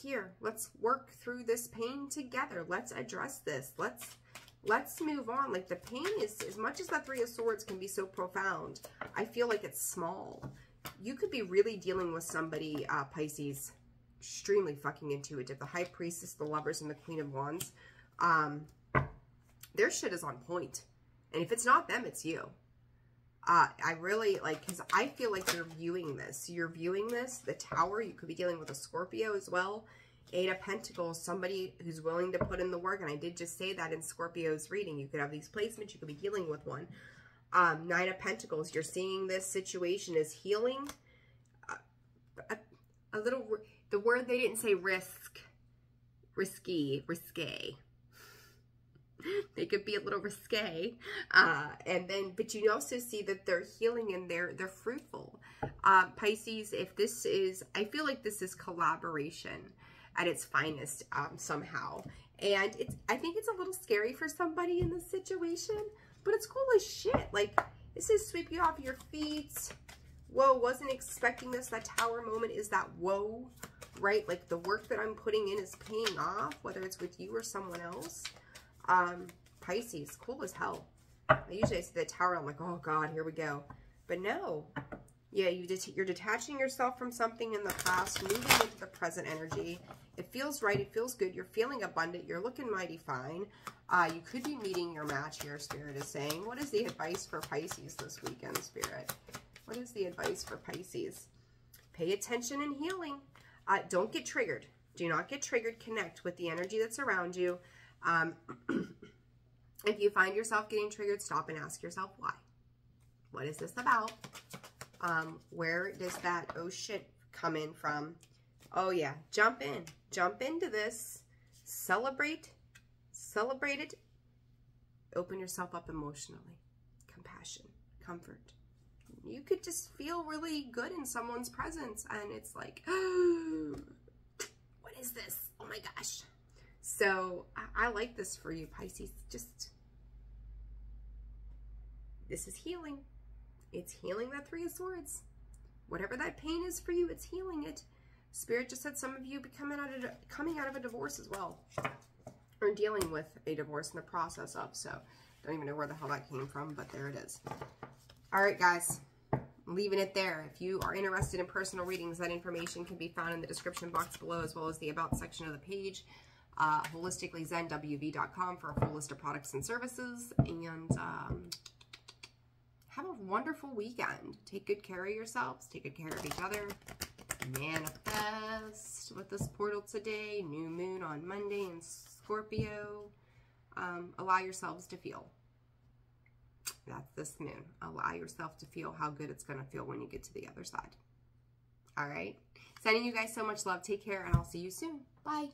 Here, let's work through this pain together. Let's address this. Let's move on. Like, the pain is, as much as that Three of Swords can be so profound, I feel like it's small. You could be really dealing with somebody, Pisces, extremely fucking intuitive. The High Priestess, the Lovers, and the Queen of Wands. Their shit is on point. And if it's not them, it's you. I really, like, because I feel like you're viewing this. You're viewing this, the Tower. You could be dealing with a Scorpio as well. Eight of Pentacles, somebody who's willing to put in the work. And I did just say that in Scorpio's reading. You could have these placements. You could be dealing with one. Nine of Pentacles, you're seeing this situation as healing. A little, the word they didn't say risk, risky, risque. They could be a little risque. And then, but you also see that they're healing and they're fruitful. Pisces, if this is, I feel like this is collaboration at its finest, somehow. And I think it's a little scary for somebody in this situation, but it's cool as shit. Like, this is sweep you off your feet. Whoa, wasn't expecting this. That Tower moment is that whoa, right? Like, the work that I'm putting in is paying off, whether it's with you or someone else. Pisces, cool as hell. I usually see the Tower, I'm like, oh God, here we go. But no, yeah, you're detaching yourself from something in the past, moving into the present energy. It feels right, it feels good, you're feeling abundant, you're looking mighty fine. You could be meeting your match here, Spirit is saying. What is the advice for Pisces this weekend, Spirit? What is the advice for Pisces? Pay attention and healing. Don't get triggered. Do not get triggered. Connect with the energy that's around you. If you find yourself getting triggered, stop and ask yourself why. What is this about? Where does that oh shit come in from? Oh yeah, jump into this, celebrate it, open yourself up emotionally, compassion, comfort. You could just feel really good in someone's presence and it's like, oh, what is this? Oh my gosh. So I like this for you, Pisces. Just, this is healing. It's healing that Three of Swords. Whatever that pain is for you, it's healing it. Spirit just said some of you coming out of a divorce as well. Or dealing with a divorce in the process of. So don't even know where the hell that came from, but there it is. All right, guys. leaving it there. If you are interested in personal readings, that information can be found in the description box below, as well as the About section of the page. Holisticallyzenwv.com for a full list of products and services. And have a wonderful weekend. Take good care of yourselves. Take good care of each other. Manifest with this portal today. New moon on Monday in Scorpio. Allow yourselves to feel. That's this moon. Allow yourself to feel how good it's going to feel when you get to the other side. All right. Sending you guys so much love. Take care, and I'll see you soon. Bye.